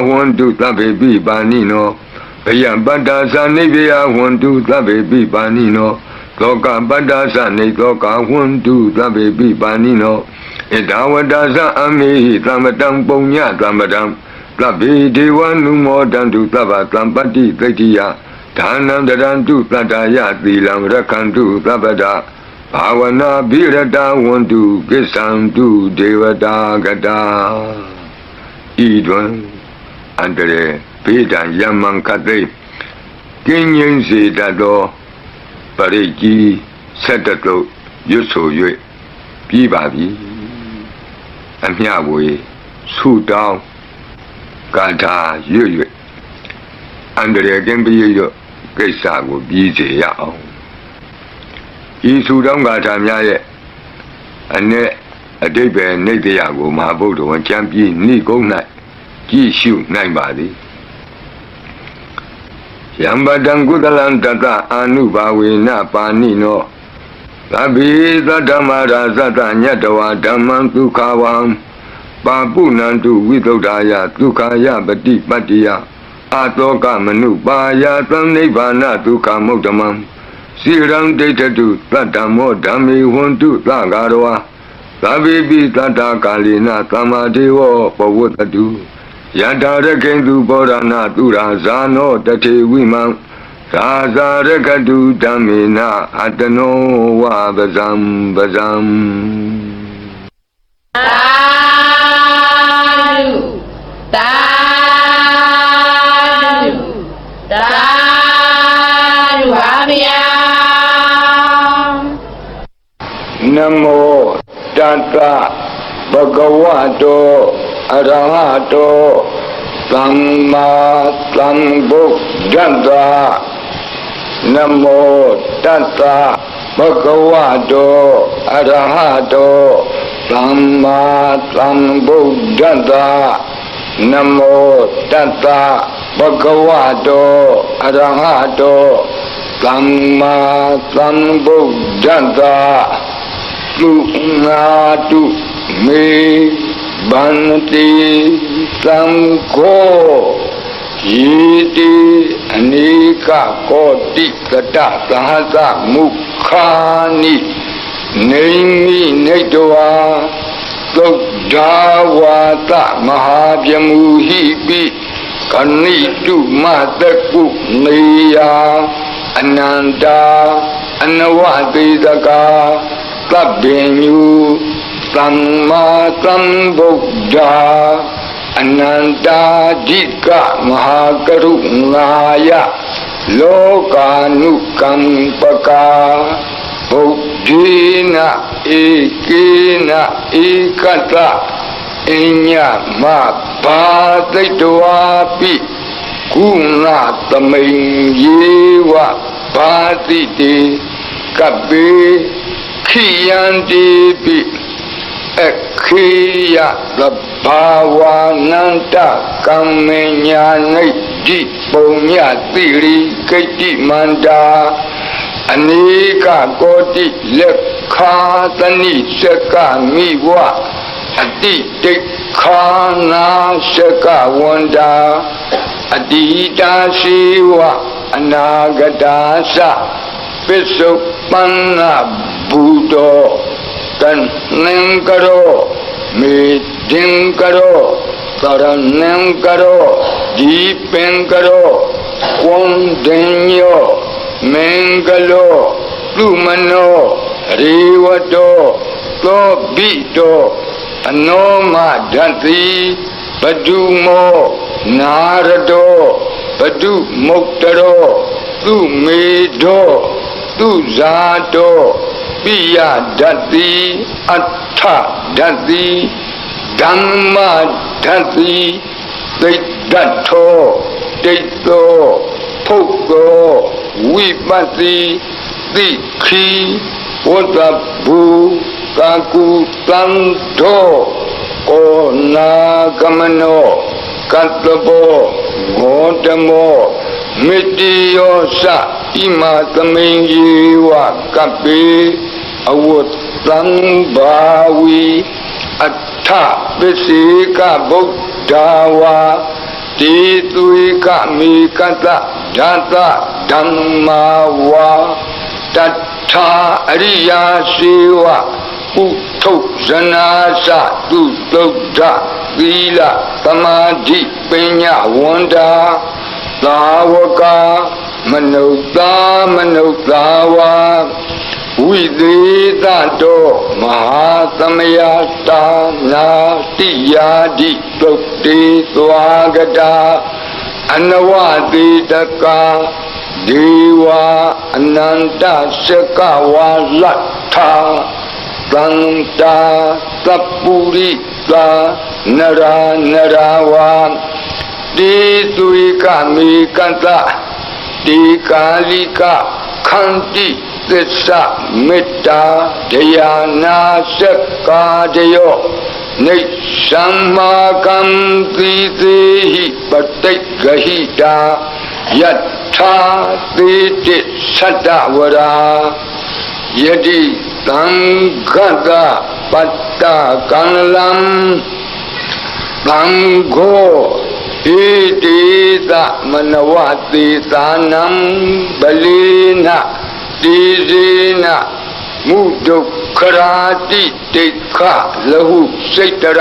ဝန္တုသဗ္ဗေပိပါဏိနောဘယပတ္တသနိဗ္ဗယဝန္တုသဗ္ဗေပိပါဏိနောသောကပတ္တသနိသောကဝန္တုသဗ္ဗေပိပါဏိနောဣဒဝတ္တသအမေဟိသမ္ပတံပုံညသမ္ပတံသဗ္ဗေဒေဝနုမောတံတုသဗ္ဗသံပတ္တိသိတ္တိယဒါနံတရံတုတတ္တယသီလံရက္ခန္တုသဗ္ဗတာဘာဝနာဘိရတဝန္တုကိစ္ဆံတုဒေဝတာကတာဤတွင်အန္တရေဘေးဒံယမံခတိကင်းငြိမ်းစေတတ်သောပရိကြီးဆက်တတုရွတ်ဆို၍ပြီးပါပြီအမျှဝေဆုတောင်းကာထာရွတ်၍အန္တရေကင်းပြီးရကိစ္စကိုပြီးစေရအောင်ဤဆုတောင်းကာထာများရဲ့အ내အတိပ္ပယ်နိတ္တယကိုမဟာဗုဒ္ဓဝံကျမ်းပြီးနိဂုံး၌ကြည့်ရှုနိုင်ပါသည်ယံပတံကုသလံတတအာနုဘာဝေနပါဏိနောသဗ္ဗေသတ္တမရာဇတညတဝဓမ္မံဒုက္ခဝံပါပုဏ္ဏံတုဝိသုဒ္ဓာယဒုက္ခယပတိပတ္တိယအာတောကမနုပါယသံနိဗ္ဗာနဒုက္ခမုဒ္ဓမံစိရံဒိဋ္ဌတုသတ္တမောဓမ္မေဝန္တုသဂါရဝါသဗ္ဗေပိသတ္တကာလေနသမ္မာဒေဝပဝတ္တုယတရကိန္တုဘောရဏသူရာဇာနောတထေဝိမံသာဇာရကတုဓမ္မေနအတနောဝပဇံပဇံသာဓုသာဓုပါဗျာနမောတတ္တဘဂဝတောအရဟတောသမ္မာသမ္ဗုဒ္ဓတ္တ နမောတတ္တဘဂဝတောအရဟတောသမ္မာသမ္ဗုဒ္ဓတ္တနမောတတ္တဘဂဝတောအရဟတောသမ္မာသမ္ဗုဒ္ဓတ္တသုငါတုမေဗန္တိသံဃောယေတိအနိကကောတိကတသဟသမုခာနိနေမိနေတဝါသုဒ္ဓဝါသမဟာဗျမူဟိပိကဏိတုမတကုနေယအနန္တာအနဝတိတကာသဗ္ဗညုသမ္မာသမ္ဗုဒ္ဓအနန္တာဓိကမဟာကရုဏာယလောကာနုကမ္ပကာဗုဒ္ဓေနဧကေနဧကတအညမဘာသိတဝါပိကုဏသမိန်ယေဝဘာတိတေကပေခိယံတိပိခေယသဘာဝနန္တကမ္မညာနိတိပုံညတိရိကိတိမန္တာအနိကကောတိလက်ခာတဏိစကမိဝအတိတိခာနာစကဝန္တာအတိတာရှိဝအနာဂတာသပစ္စုပန္နဘူတောတန်နံကရောမေဒင်ကရောသရဏံကရောဒီပင်ကရောကွန်ဒင်ညောမင်္ဂလောလူမနောရေဝတောသောဘိတောအနောမဓတ္တိဘဒုမောနာရတောဘဒုမုတ်တရောသူမေတောသူဇာတောပိယဓတ္တိအဋ္ဌဓတ္တိဓမ္မဓတ္တိသိတ္တထောတိတ္တောဖုတ်သောဝိပဿိသိခိဝတ္တဘူကာကုတံသောကောနာကမနောကတ္တဘောဂေါတမောမေတ္တိယောသဣမသမိန်ယေဝကပေအဝတ္တံဘာဝီအဋ္ဌပစ္စေကဗုဒ္ဓဝါတိသွေကမေကတဓာတဓမ္မာဝါတထာအရိယာစေဝဥထုဇနာသသူသုဒ္ဓသီလသမာဓိပညာဝန္တာသာဝကမနုဿာမနုဿာဝါဝိသေသတောမဟာသမယတာနာတိယာတိသုတ်တေသွားကတာအနဝတိတကာဒေဝအနန္တစကဝါလတ္ထာသန္တာသပ္ပုရိသာနရာနရာဝါတိသွေကမေကတတိကာလိကခန္တိသစ္စာမေတ္တာဒယာနာစက္ကာတယောနိသမ္မာကံတိသေဟိပတိတ်ဂဟိတာယထာသေတိသတ္တဝရာယတိသံဃတပတ္တကံလံသံဃောဣတိသမနဝတိသာနံပလိနတိဇေနမုဒုက္ခရာတိတိခလဟုစိတ်တရ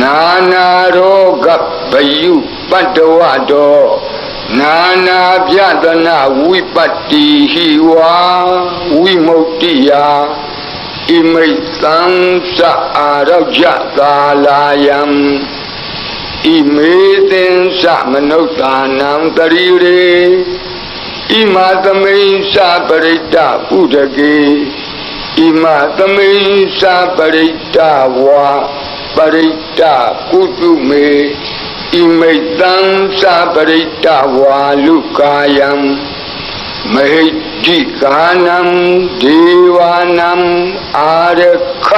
နာနာရောဂဘယုပတ္တဝတောနာနာပြဒနာဝိပတ္တိဟိဝါဝိမု တိယဣမိသံသအာရောကြသာလာယံဣမေသင်္စမနုဿာနံတရိရေဣမသမိန်္စပရိတ္တဥဒကေဣမသမိန်္စပရိတ္တဝါပရိတ္တကုတုမေဣမိသံ္စပရိတ္တဝါလူကာယံဣ မဟိတိကာနံဒေဝနံအာရခ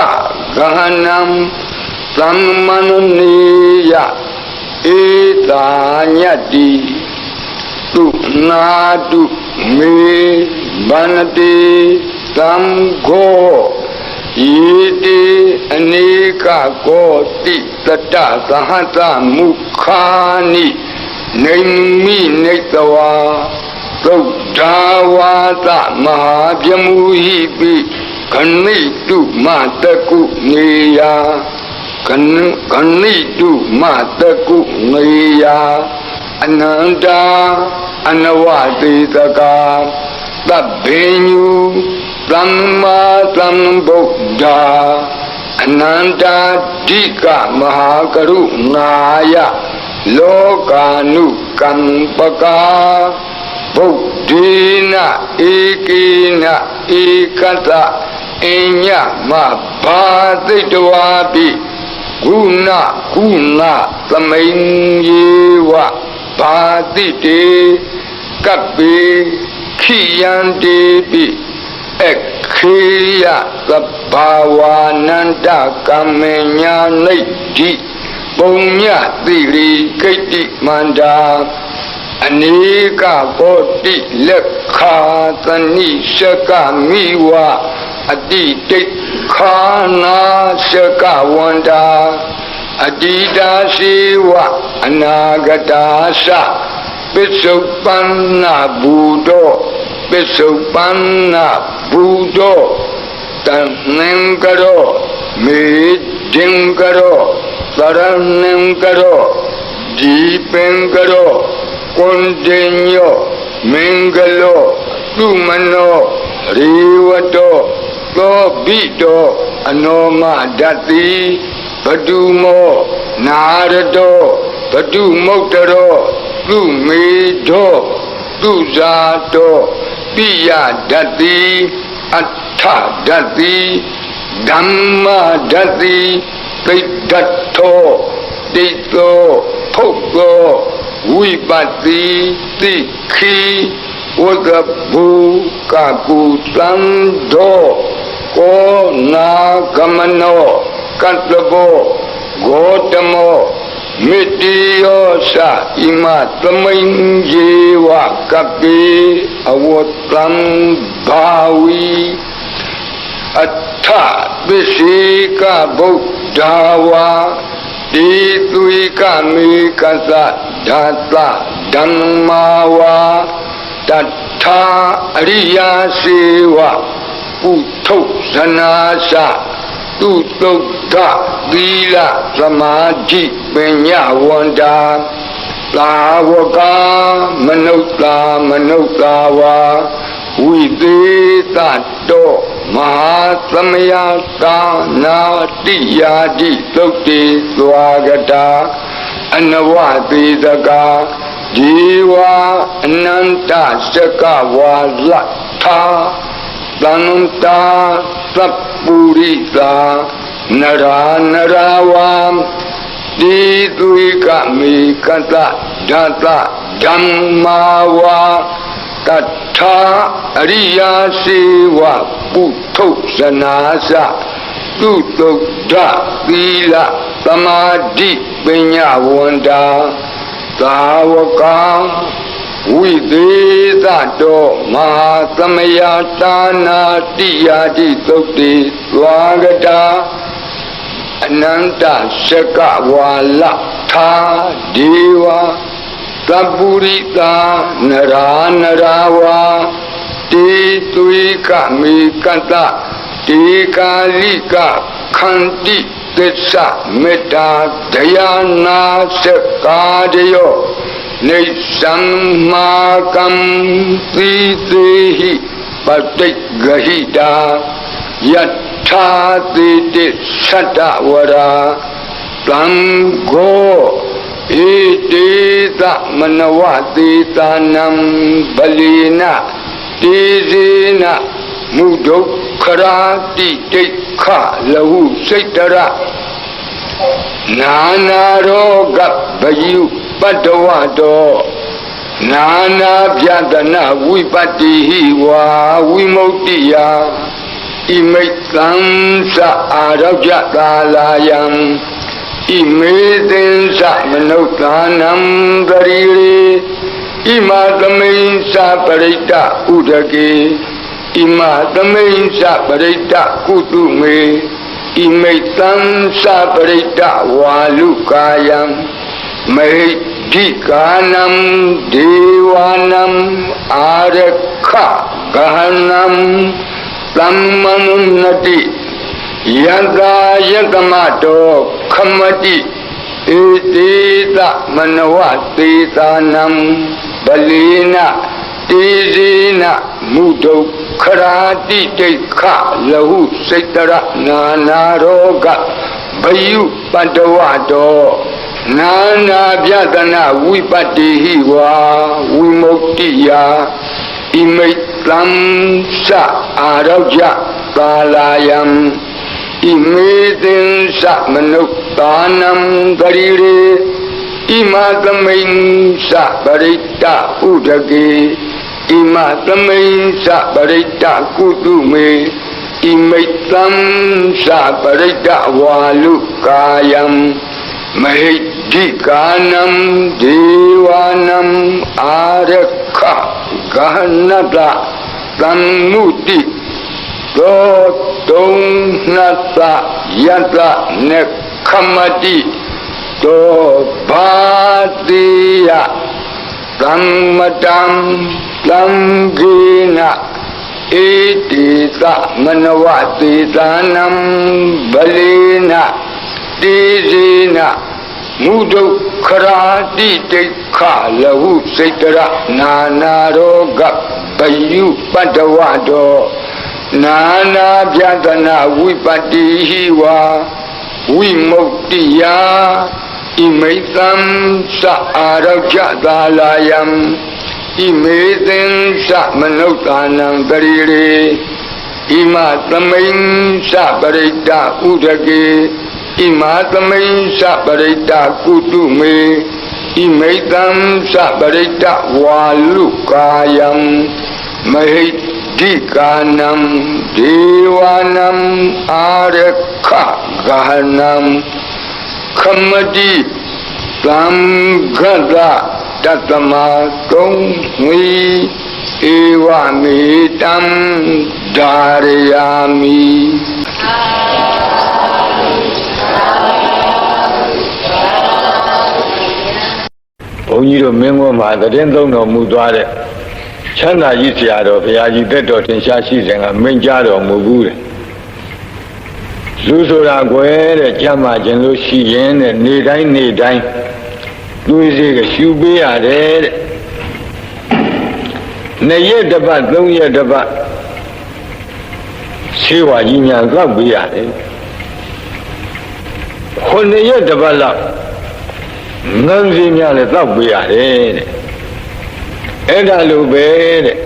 ဂဟနံသမ္မနနိယဧတာညတိသူနာတုမေဗန္တိသံဃောယေတိအနေကကောတိတတသဟတမုခာနိနေမိနေတဝါသုဒ္ဓဝါသမဟာပြမူဟိပိခဏိတုမတကုနေယခဏိတုမတကုနေယအနန္တာအနဝတိတကာသဗ္ဗညုသမ္မာသမ္ဗုဒ္ဓအနန္တာဓိကမဟာကရုဏာယလောကာနုကံပကာဗုဒ္ဓေနဧကေနဧကတအညမဘာသိတဝါပိဂုဏကုဏသမိန်ယေဝဘာတိတေကပ္ပေခိယံတေပိခေယသဗ္ဗဝါနန္တကမ္မညာနိဋ္ဌိပုံညတိရိကိတ္တိမန္တာအနေကဘောတိလက်ခာသနိရှကမိဝအတိတိခာနာရှကဝန္တာအတိတာရှိဝအနာဂတာသပစ္စုပန္နဘူတောပစ္စုပန္နဘူတောတန်နံကရောမေဒင်ကရောသရဏံကရောဒီပင်ကရောကွန်တင်ညောမင်္ဂလောသူမနောရေဝတောသောဘိတောအနောမဒတ္တိဘတုမောနာရတောဘတုမုတ်တရောသူမေတောသူဇာတောပိယဒတ္တိအဋ္ဌဒတ္တိဓမ္မဒတ္တိသိတ္တထောဒိသောဖုတ်သောဝိပတ္တိတိခိဝဒဘူကကုသံသောကောနာကမနောကတ္တဘောဂေါတမောမေတ္တိယောသဣမသမိန်ယေဝကပိအဝတ္တံဘာဝီအဋ္ဌပစ္စေကဗုဒ္ဓဝါတိသွေကမေကသဓာတဓမ္မာဝါတထာအရိယာစေဝပုထုဇနာသသူတုဒ္ဓသီလသမာဓိပညာဝန္တာသာဝကမနုဿဝါဝိသေသတောမဟာသမယကာနာတိယာတိသုတ်တိသွားကတာအနဝတိတကာဒီဝအနန္တစကဝါလထာသန္တာသပ္ပုရိသာနရာဝံတိသွေကမေကတဓာတဓမ္မာဝါတထာအရိယာစေဝပုထုဇနာသသူတုဒ္ဓသီလသမာဓိပညာဝန္တာသာဝကံဝိသေသတောမဟာသမယတာနာတိယာတိသုတ်တိသွားကတာအနန္တစကဝါလထာဒေဝသပ္ပုရိသာနရာဝါတေသွေကမေကတတေကာလိကခန္တိသစ္စာမေတ္တာဒယာနာစကာတယောနေသံမာကံတိသေဟိပတိဂဟိတာယထာတိတိသတ္တဝရာတံဃောဣတိသမနဝတိတာနံဗလိနတေဇေနမုဒုက္ခရာတိဒိဋ္ဌလဟုစိတ်တရနာနာရောဂဗယုပတ္တဝတော နာနာပြဒနာဝိပတ္တိဟိဝါဝိမု ക്തി ယဣမိတ်သံသအာရောကြသာလာယံဣမေသင်္သမနုဿာနံဂရိရေဣမသမိန်္စပရိတ္တဥဒကေဣမသမိန်္စပရိတ္တကုတုမေဣမိတ်သံသပရိတ္တဝါလူကာယံမဟိတိကာနံဒေဝနံအာရခဂဟနံသမ္မနုနတိယံသာယတမတောခမတိဧတိသမနဝတေသာနံဗလိနတေဇိနမုဒုခရာတိတိခလဟုစိတ္တရနာနာရောဂဘယုပတ္တဝတောနာနာပြဒနာဝိပတ္တိဟိဝါဝိမု ക്തി ယဣမိတ်သံသအာရောကြကာလာယံဣမေသင်္သမနုဿာနံဂရိရေဣမသမိန်္စပရိတ္တဥဒကေဣမသမိန်္စပရိတ္တကုတုမေဣမိတ်သံသပရိတ္တဝါလူကာယံမဟိတိကာနံဒေဝနံအာရခဂဟနတသမ္မုတိသောတုံနတယတနေခမတိသောဘာတိယသမ္မတံသံဃေနဧတိသမနဝတေသာနံဗလေနတေဇေနမုဒုခရာတိတိခလဟုစိတ္တရနာနာရောဂဘယုပတ္တဝတောနာနာပြဒနာဝိပတ္တိဟိဝါဝိမု ക്തി ယဣမိတ်သံသအာရောကြသာလာယံဣမေသင်္သမနုဿာနံဂရိရေဣမသမိန်္စပရိတ္တဥဒကေဣမသမိန်္စပရိတ္တကုတုမေဣမိတ်သံသပရိတ္တဝါလူကာယံမဟိတိကာနံဒေဝနံအာရခဂဟနံခမတိသံဃတတတမကုံဝီဧဝမေတံဒါရယာမိဘုန်းကြီးတို့မင်းကောမှာသတင်းသုံးတော်မူသွားတဲ့ချမ်းသာကြီးဆရာတော်ဘုရားကြီးတက်တော်ထင်ရှားရှိစဉ်ကမိန့်ကြားတော်မူဘူးတဲ့လူဆိုတာကွယ်တဲ့ကြမ်းမှခြင်းလို့ရှိရင်တဲ့နေတိုင်းနေတိုင်းသွေးစေးကရှူပေးရတယ်တဲ့2ရက်တစ်ပတ်3ရက်တစ်ပတ်ဆေးဝါးကြီးများသောက်ပေးရတယ်9ရက်တစ်ပတ်လောက်ငန်းစီများလည်းသောက်ပေးရတယ်တဲ့အဲ့ဒါလိုပဲတဲ့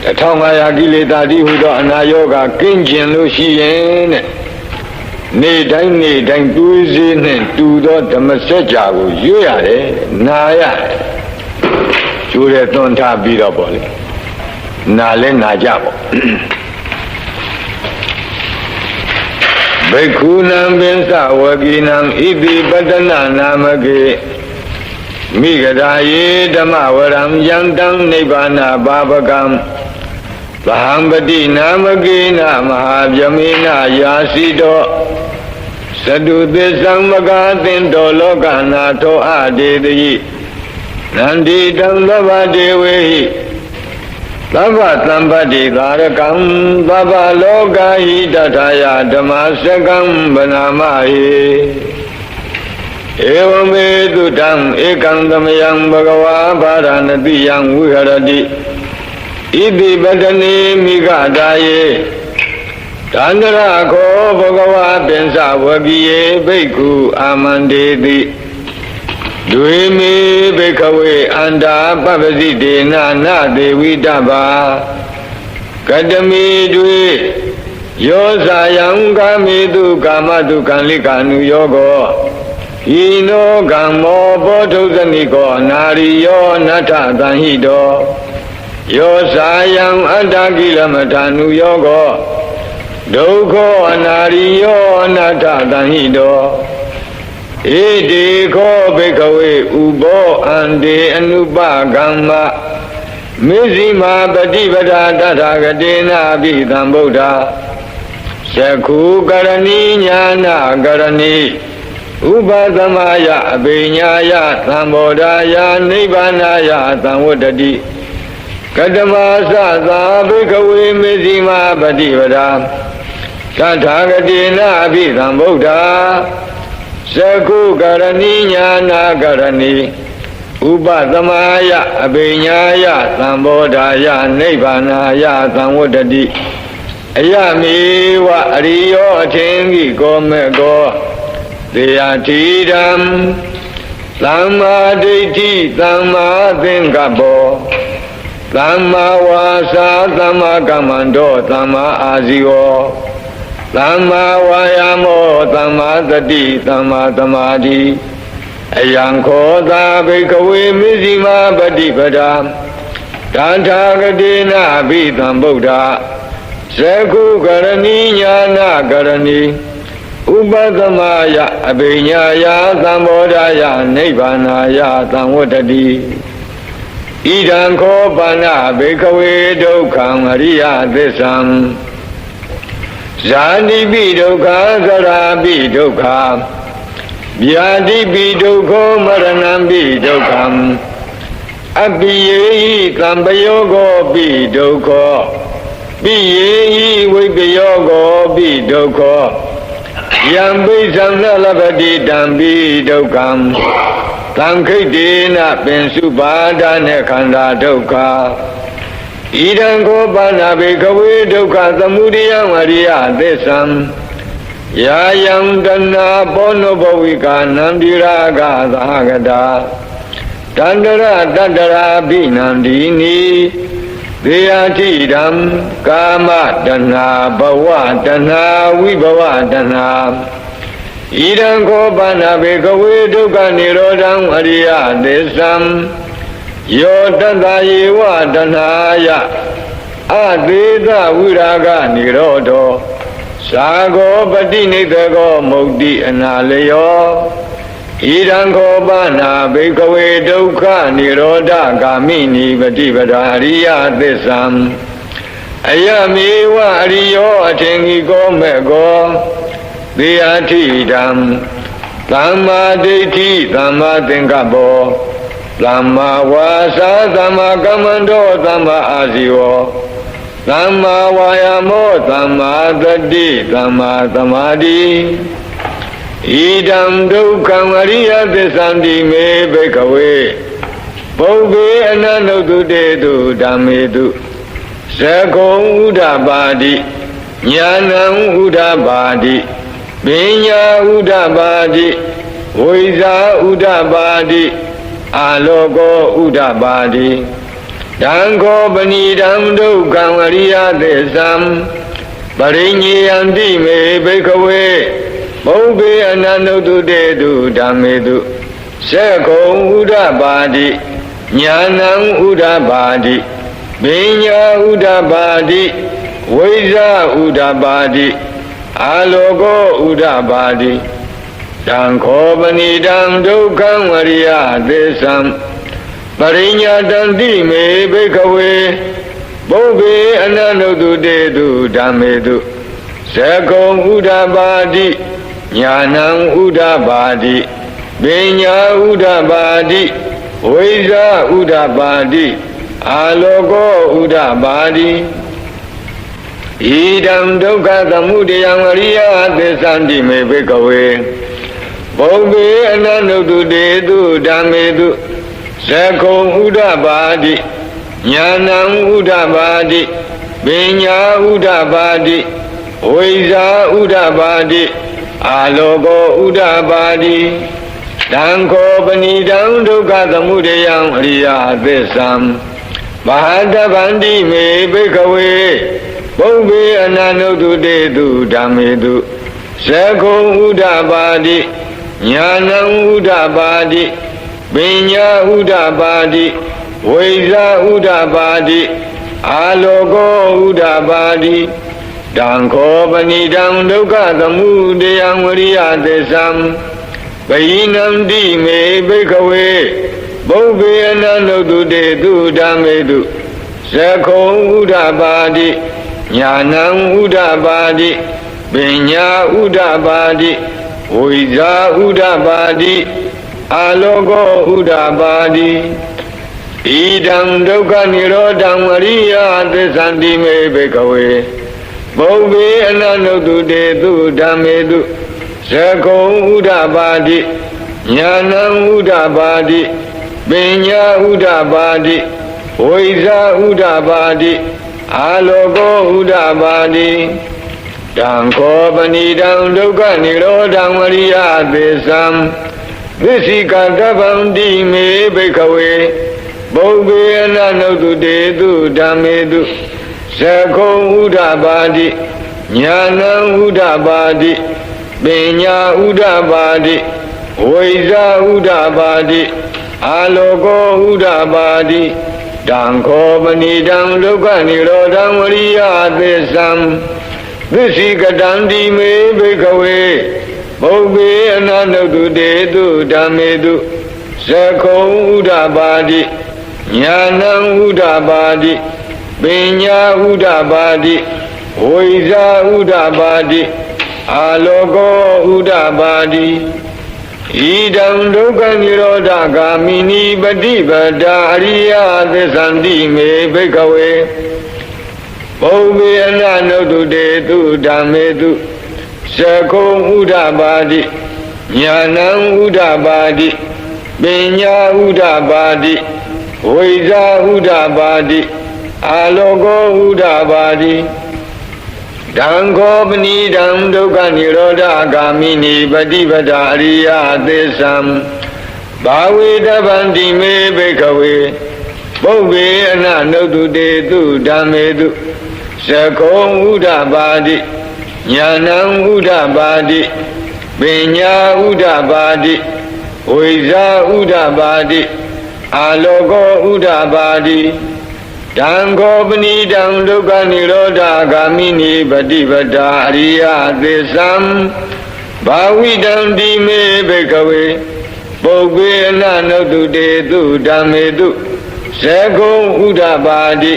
1500ကိလေသာတိဟူသောအနာရောဂါကင်းကျင်လို့ရှိရင်တဲ့နေတိုင်းနေတိုင်းသွေးစေးနဲ့တူသောဓမ္မစကြာကိုရွတ်ရတယ်နာရတယ်ကျိုးတဲ့သွန်ထားပြီးတော့ပေါ့လေနာလဲနာကြပေါ့ဘိက္ခုနံပင်စဝကိနံဣတိပတ္တနာနာမကေမိဂရာယေဓမ္မဝရံယံတံနိဗ္ဗာနပါပကံသဟံပတိနာမကေနမဟာဗျမေနယာစီတောသတုသစ္ဆံမကာသင်တောလောကနာထောအဒေတိနန္ဒီတံသဗ္ဗဒေဝေဟိသဗ္ဗသံပတ္တိသာရကံသဗ္ဗလောကဟိတထာယဓမ္မစကံဗနာမဟိဧဝမေတုတံဧကံသမယံဘဂဝါဗာရဏတိယံဝိဟရတိဣတိပတနေမိဂဒါယေတန္တရခောဘဂဝါပင်စဝကိယေဘိက္ခုအာမန္တေတိဒွေမေဘိခဝေအန္တာပပ္ပစိတေနနာဒေဝိတ္ဗာကတမေတွေယောဇာယံကာမေတုကာမတုကံလိကာနုယောဂော ဤနောကမ္မောဘောဓုဇနိကောနာရိယောနထသံဟိတောယောစာယံအတ္တကိလမထာနုယောကောဒုက္ခောအနာရိယောအနတ္ထသံဟိတောဣတိခောဘိကဝေဥဘောအန္တေအနုပကမ္မမေဇိမာပฏิပဒာတထာဂတေနာပိသံဗုဒ္ဓသက္ခုကရဏီညာနာကရဏီဥပသမယအဘိညာယသံဘောဓာယနိဗ္ဗာနာယသံဝတ္တတိကတမသသာဘိကဝေမေဇိမာပฏิပဒာတထာဂတေနာပိသံဗုဒ္ဓသက္ခုကရဏီညာနာကရဏီဥပသမယအဘိညာယသံဘောဓာယနိဗ္ဗာနာယသံဝတ္တတိအယမေဝအရိယောအထင်ကြီးကောမေကောသေယတိဓမ္မသမ္မာဒိဋ္ဌိသမ္မာသင်္ကပ္ပောသမ္မာဝါစာသမ္မာကမ္မန္တောသမ္မာအာဇီဝောသမ္မာဝါယာမောသမ္မာသတိသမ္မာသမာဓိအယံခောသာဘိကဝေမေဇိမာပฏิပဒာတထာဂတေနာဘိသံဗုဒ္ဓသက္ခုကရဏီညာနာကရဏီဥပသမယအဘိညာယသံဘောဓာယနိဗ္ဗာနာယသံဝတ္တတိဣဒံခောပါဏဘိကဝေဒုက္ခံအရိယသစ္ဆံဇာတိပိဒုက္ခသရာပိဒုက္ခဗျာတိပိဒုက္ခမရဏံပိဒုက္ခံအပိယေဟိသံပယောဂောပိဒုက္ခပိယေဟိဝိပယောဂောပိဒုက္ခယံပိသံနလပတိတံပိဒုက္ခံသံခိတ္တေနပင်စုပါဒနဲ့ခန္ဓာဒုက္ခဣဒံခောပါဏဘိကဝေဒုက္ခသမုဒယံအရိယသစ္ဆံယာယံတဏဘောနဘဝိကာနံတိရာဂသာဂတာတန္တရတတ္တရာဘိနန္ဒီနိသေယတိဓမ္မကာမတဏဘဝတဏဝိဘဝတဏဣဒံခောပါဏဘေကဝေဒုက္ခនិရောဓံအရိယသစ္ဆံယောတတ္တယေဝတဏယအသေးသဝိရာဂនិရောဓောသာဂောပတိနိသကောမုတ်တိအနာလယောဣဒံခောပါဏဘေကဝေဒုက္ခនិရောဓဂာမိနိပฏิပဒာအရိယသစ္ဆံအယမေဝအရိယောအထင်ကြီးကောမေကောသေယတိဓမ္မသမ္မာဒိဋ္ဌိသမ္မာသင်္ကပ္ပောသမ္မာဝါစာသမ္မာကမ္မန္တောသမ္မာအာဇီဝောသမ္မာဝါယာမောသမ္မာသတိသမ္မာသမာဓိဣဒံဒုက္ခံအရိယသစ္ဆံတိမေဘိကဝေပုဗ္ဗေအနန္တုတုတေတုဓမ္မေတုသက္ကုံဥဒ္ဓပါတိညာဏံဥဒ္ဓပါတိပညာဥဒ္ဓပါတိဝိဇာဥဒ္ဓပါတိအာလောကောဥဒ္ဓပါတိတံခောပဏိတံဒုက္ခံအရိယသစ္ဆံပရိညေယံတိမေဘိကဝေပုဗ္ဗေအနန္တုတုတေတုဓမ္မေတုသက္ကုံဥဒ္ဓပါတိညာဏံဥဒ္ဓပါတိပညာဥဒ္ဓပါတိဝိဇာဥဒ္ဓပါတိအာလောကောဥဒ္ဓပါတိတံခောပဏိတံဒုက္ခံအရိယသစ္ဆံပရိညာတံတိမေဘိကဝေပုဗ္ဗေအနန္တုတုတေတုဓမ္မေတုသက္ကုံဥဒ္ဓပါတိညာဏံဥဒ္ဓပါတိပညာဥဒ္ဓပါတိဝိဇာဥဒ္ဓပါတိအာလောကောဥဒ္ဓပါတိဣဒံဒုက္ခသမုဒယံအရိယသစ္ဆံတိမေဘိကဝေပုဗ္ဗေအနန္တုတုတေတုဓမ္မေတုသက္ကုံဥဒ္ဓပါတိညာဏံဥဒ္ဓပါတိပညာဥဒ္ဓပါတိဝိဇာဥဒ္ဓပါတိအာလောကောဥဒ္ဓပါတိတံခောပဏိတံဒုက္ခသမုဒယံအရိယသစ္ဆံမဟာတဗန္တိမေဘိကဝေပုဗ္ဗေအနန္တုတုတေတုဓမ္မေတုသက္ကုံဥဒ္ဓပါတိ ညာဏံဥဒ္ဓပါတိပညာဥဒ္ဓပါတိဝိဇာဥဒ္ဓပါတိအာလောကောဥဒ္ဓပါတိတံခောပဏိတံဒုက္ခသမုဒယံဝရိယသစ္စံဘိနံတိမေဘိက္ခဝေဘုဗ္ဗေအနန္တုတုတေတုဓမ္မေတုသခောဥဒ္ဓပါတိညာဏံဥဒ္ဓပါတိပညာဥဒ္ဓပါတိဝိဇာဥဒ္ဓပါတိအာလောကောဥဒ္ဓပါတိဣဒံဒုက္ခនិရောဓံအရိယသစ္ဆန္တိမေဘိက္ခဝေဘုဗ္ဗေအနန္တုတုတေတုဓမ္မေတုသခောဥဒ္ဓပါတိညာဏံဥဒ္ဓပါတိပညာဥဒ္ဓပါတိဝိဇာဥဒ္ဓပါတိအာလောကောဥဒ္ဓပါတိတံခောပဏိတံဒုက္ခនិရောဓံအရိယသစ္ဆံသစ္စိကတဗံတိမေဘိက္ခဝေဘုဗ္ဗေအနန္တုတုတေတုဓမ္မေတုသခောဥဒ္ဓပါတိညာဏံဥဒ္ဓပါတိပညာဥဒ္ဓပါတိဝိဇာဥဒ္ဓပါတိအာလောကောဥဒ္ဓပါတိတံခောပဏိတံဒုက္ခនិရောဓံဝရိယသစ္ဆံသစ္စိကတံတိမေဘိက္ခဝေဘုဗ္ဗေအနန္တုတုတေတုဓမ္မေတုသခောဥဒ္ဓပါတိညာဏံဥဒ္ဓပါတိပညာဥဒ္ဓပါတိဝိဇာဥဒ္ဓပါတိအာလောကောဥဒ္ဓပါတိဣဒံဒုက္ခនិရောဓဂာမိနိပฏิပဒါအရိယသစ္ဆန္တိမေဘိက္ခဝေဘုဗ္ဗေအနန္တုတုတေတုဓမ္မေတုသခောဥဒ္ဓပါတိညာဏံဥဒ္ဓပါတိပညာဥဒ္ဓပါတိဝိဇာဥဒ္ဓပါတိအာလောကောဥဒ္ဓပါတိတံခောပဏိတံဒုက္ခនិရောဓဂာမိနိပฏิပဒါအရိယသစ္ဆံဘာဝေတဗန္တိမေဘိက္ခဝေဘုဗ္ဗေအနန္တုတုတေတုဓမ္မေတုသခောဥဒ္ဓပါတိညာဏံဥဒ္ဓပါတိပညာဥဒ္ဓပါတိဝိဇာဥဒ္ဓပါတိအာလောကောဥဒ္ဓပါတိတံခောပဏိတံဒုက္ခនិရောဓဂာမိနိပฏิပဒါအရိယသစ္ဆံဘာဝိတံတိမေဘိက္ခဝေပုဗ္ဗေအနန္တုတုတေတုဓမ္မေတုသခောဥဒ္ဓပါတိ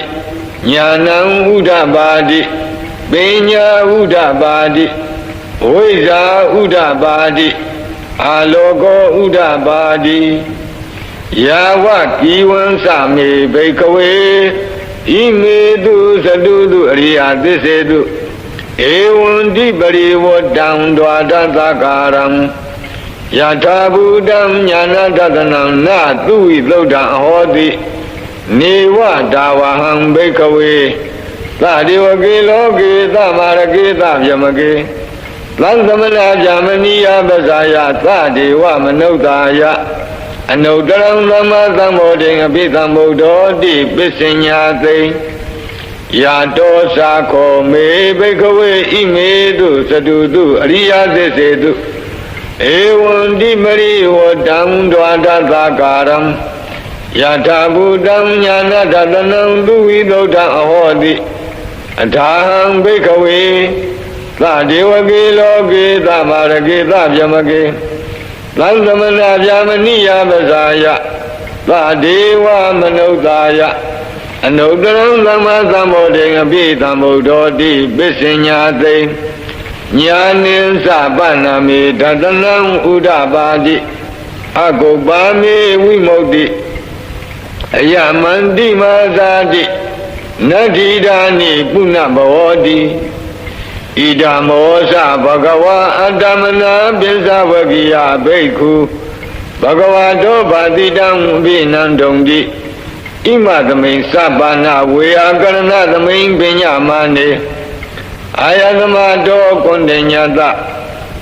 ညာဏံဥဒ္ဓပါတိပညာဥဒ္ဓပါတိဝိဇာဥဒ္ဓပါတိအာလောကောဥဒ္ဓပါတိယာဝကိဝံသမေဘိက္ခဝေဣမေတုသတုတုအရိယသစ္စေတုဧဝံတိပရိဝတ္တံဒွါဒသကာရံယထာဘူတံညာဏတတနံနသုဝိသုဒ္ဓံအဟောတိနေဝဒါဝဟံဘိက္ခဝေသတိဝကေလောကေသမာရကေသဗျမကေသံသမဏဗျာမနိယပဇာယသဒေဝမနုဿာယအနုတ္တရံသမ္မာသမ္ဗောဓိအပိသမ္ဗုဒ္ဓောတိပစ္စညာသိယာတောသာခောမေဘိက္ခဝေဣမေတုသတုတုအရိယသစ္စေတုဧဝံတိမရိဝတံဒွါဒသကာရံယထာဘူတံညာဏတတနံသူဝိသုဒ္ဓံအဟောတိအထာဟံဘိက္ခဝေသဒေဝကေလောကေသမာရကေသဗျမကေသံသမဏဗျာမနိယပဇာယသဒေဝမနုဿာယအနုတ္တရံသမ္မာသမ္ဗောဓိအပိသမ္ဗုဒ္ဓောတိပစ္စညာသိညာနိသပန္နမေဒတနံဥဒ္ဓပါတိအကုပ္ပါမေဝိမု ക്തി အယမန္တိမာဇာတိနတ္ထိဒာနိပုဏ္ဏဘောတိဣဒံမောသဘဂဝါအတ္တမနာပိစ္ဆဝကိယဘိက္ခုဘဂဝါတောဗာတိတံဘိနံဒုံတိဣမသမိန်သဗ္ဗနာဝေယကရဏသမိန်ပညာမာနေအာယသမတောကွန်တညတ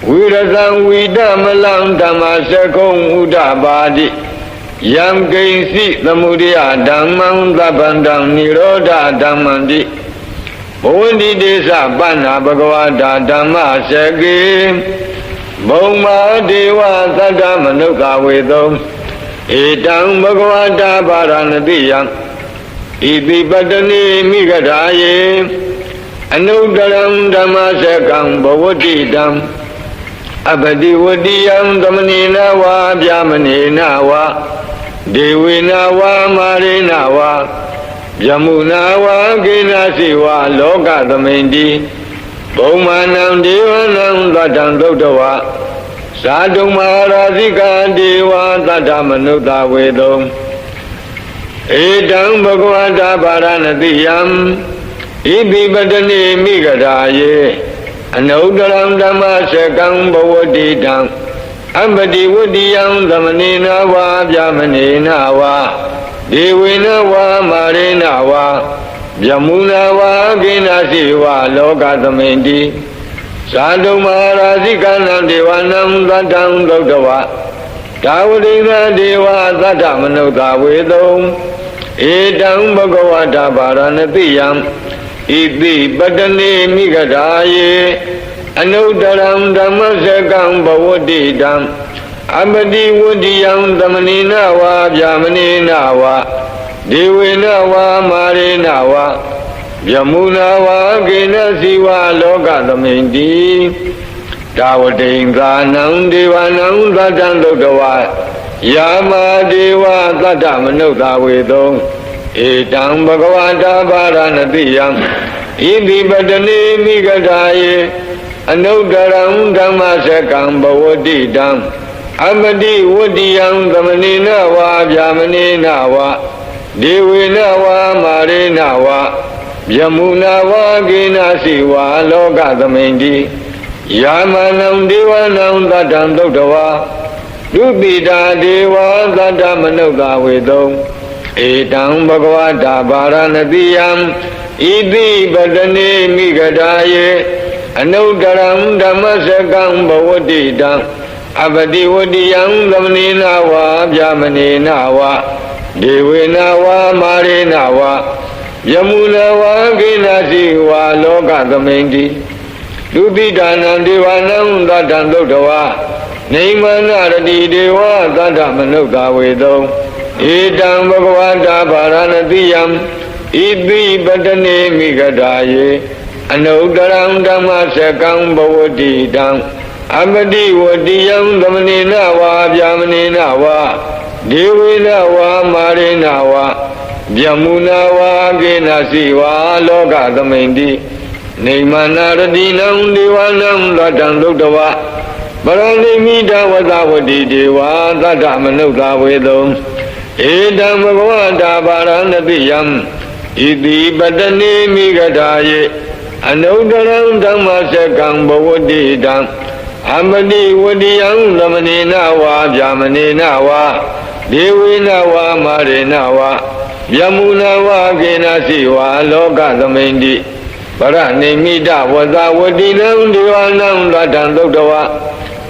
ဝိရဇံဝိတမလံဓမ္မစကုံဥဒ္ဓပါတိယံကိဉ္စိသမုဒယဓမ္မံသဗ္ဗန္တံនិရောဓဓမ္မံတိဘဝန္တိတေသပဏ္ဏဘဂဝတာဓမ္မစကေ ဘုံမာဒေဝသတ္တမနုဿဝေတုံဧတံဘဂဝတာပါရဏတိယံဣတိပတ္တနိမိဂရာယေအနုတ္တရံဓမ္မစကံဘဝတိတံအပတိဝတိယံသမဏေနဝါဗျာမဏေနဝါဒေဝေနဝါမာရေနဝါယမုနာဝါကိနာစီဝါလောကသမိန်တိဘုံမာနံဒေဝနံသတ္တံသုတ္တဝါဇာတုမဟာရာဇိကဒေဝသတ္တမနုဿဝေတုံဧတံဘဂဝတာပါရဏတိယံဣတိပတ္တနိမိဂရာယေအနုတ္တရံဓမ္မစကံဘဝတိတံအပတိဝတိယံသမဏေနဝါဗျာမဏေနဝါဒေဝေနဝါမာရေနဝါယမုနာဝါကိနာစီဝါလောကသမိန်တိဇာတုမဟာရာဇိကနံဒေဝနံသတ္တံသုတ္တဝါဒါဝတိနာဒေဝသတ္တမနုဿဝေတုံဧတံဘဂဝတာပါရဏတိယံဣတိပတ္တနိမိဂရာယေအနုတ္တရံဓမ္မစကံဘဝတိတံအပတိဝတိယံသမဏေနဝါဗျာမဏေနဝါဒေဝေနဝါမာရေနဝါယမုနာဝါကိနစီဝါလောကသမိန်တိဒါဝတိင်္ဂာနံဒေဝနံသတ္တံသုတ္တဝါယာမဒေဝသတ္တမနုဿဝေတုံဧတံဘဂဝတာပါရဏတိယံဣတိပတ္တနိမိဂရာယေအနုတ္တရံဓမ္မစကံဘဝတိတံအပတိဝတိယံသမဏေနဝါဗျာမဏေနဝါဒေဝေနဝါမာရေနဝါယမုနာဝါကိနာစီဝါလောကသမိန်တိယာမနံဒေဝနံသတ္တံသုတ္တဝါဒုတိတာဒေဝသတ္တမနုဿဝေတုံဧတံဘဂဝတာပါရဏတိယံဣတိပတ္တနိမိဂရာယေအနုတ္တရံဓမ္မစကံဘဝတိတံအပတိဝတိယံသမဏေနဝါဗျာမဏေနဝါဒေဝေနဝါမာရေနဝါယမုနာဝါကိနာစီဝါလောကသမိန်တိဒုတိတာနံဒေဝနံသတ္တံသုတ္တဝါနေမနာရတိဒေဝသတ္တမနုဿဝေတုံဧတံဘဂဝတာပါရဏတိယံဣတိပတ္တနိမိဂရာယေအနုတ္တရံဓမ္မစကံဘဝတိတံအပတိဝတိယံသမဏေနဝါဗျာမဏေနဝါဒေဝေနဝါမာရေနဝါယမုနာဝါကိနာစီဝါလောကသမိန်တိနေမနာရတိနံဒေဝနံသတ္တံသုတ္တဝါပရဏိမိတဝသဝတိဒေဝသတ္တမနုဿဝေတုံဧတံဘဂဝတာပါရဏတိယံဣတိပတ္တနိမိဂရာယေအနုတ္တရံဓမ္မစကံဘဝတိတံအမတိဝတိယံသမဏေနဝါဗျာမဏေနဝါဒေဝေနဝါမာရေနဝါယမုနာဝါကိနာစီဝါလောကသမိန်တိပရဏိမိတဝသဝတိနံဒေဝနံသတ္တံသုတ္တဝါ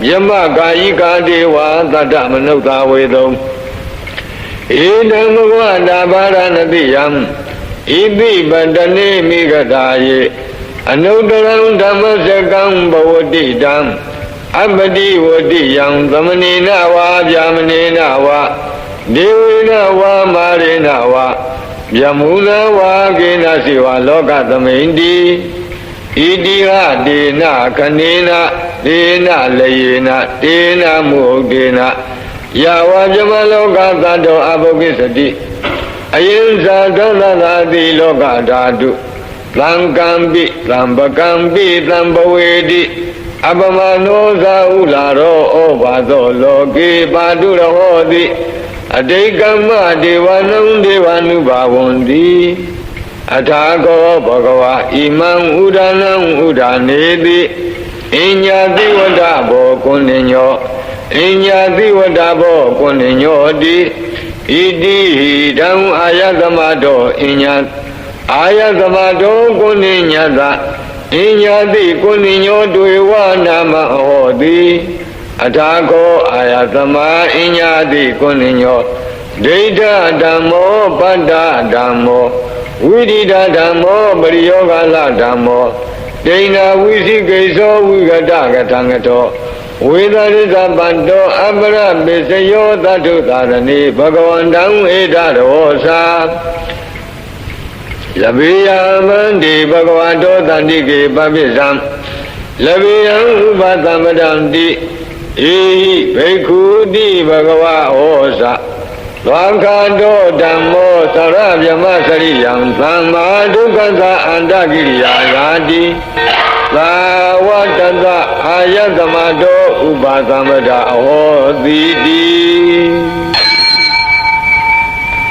ယမကာယိကာဒေဝသတ္တမနုဿဝေတုံဧတံဘဂဝတာပါရဏတိယံဣတိပတ္တနိမိဂရာယေအနုတ္တရံဓမ္မစကံဘဝတိတံအပတိဝတိယံသမဏေနဝါဗျာမဏေနဝါဒေဝေနဝါမာရေနဝါယမုနာဝါကိနာစီဝါလောကသမိန်တိဣတိဟဒေနခနေနဒေနလယေနတေနမုဟုတ်တေနယဝါဇမလောကသတ္တောအဘုကိစ္စတိအယင်္ဇာသန္တသာတိလောကဓာတုသံကံပိသံပကံပိသံဘဝေတိအပမနောသာဥလာရောဩဘာသောလောကေပါတုရဟောတိအတိကမ္မဒေဝနံဒေဝ ानु ဘာဝန္တိအထာကောဘဂဝါဣမံဥဒနံဥဒနေတိအညညာတိဝတ္တဘောကုဏ္ဏညောအညညာတိဝတ္တဘောကုဏ္ဏညောတိဣတိတံအာယသမတောအညညာအာယသမတောကုဏ္ဏညတအညညာတိကုဏ္ဏညောတွေဝနာမဟောတိအထာကောအာယသမအညညာတိကုဏ္ဏညောဒိဋ္ဌဓမ္မောပတ္တဓမ္မောဝိရိဒဓမ္မောပရိယောဂလဓမ္မောဒိဏဝိသိကိသောဝိဂတကထံကတောဝ ဝေဒရိသပန္တောအပရပိစယောသတ္ထုသာရဏိဘဂဝန္တံဧတရောသာလဗေယမန္တိဘဂဝတောတန္တိကေပပိသံလဗေယံဥပသမ္ပတံတိဣဟိဘိက္ခုတိဘဂဝဟောသလောကတောဓမ္မောသရဗြဟ္မစရိယံသမ္မာဒုက္ခသအန္တကိရိယာယာတိသာဝတ္တသအာယသမတောဥပသမ္ပတဟောတိတိ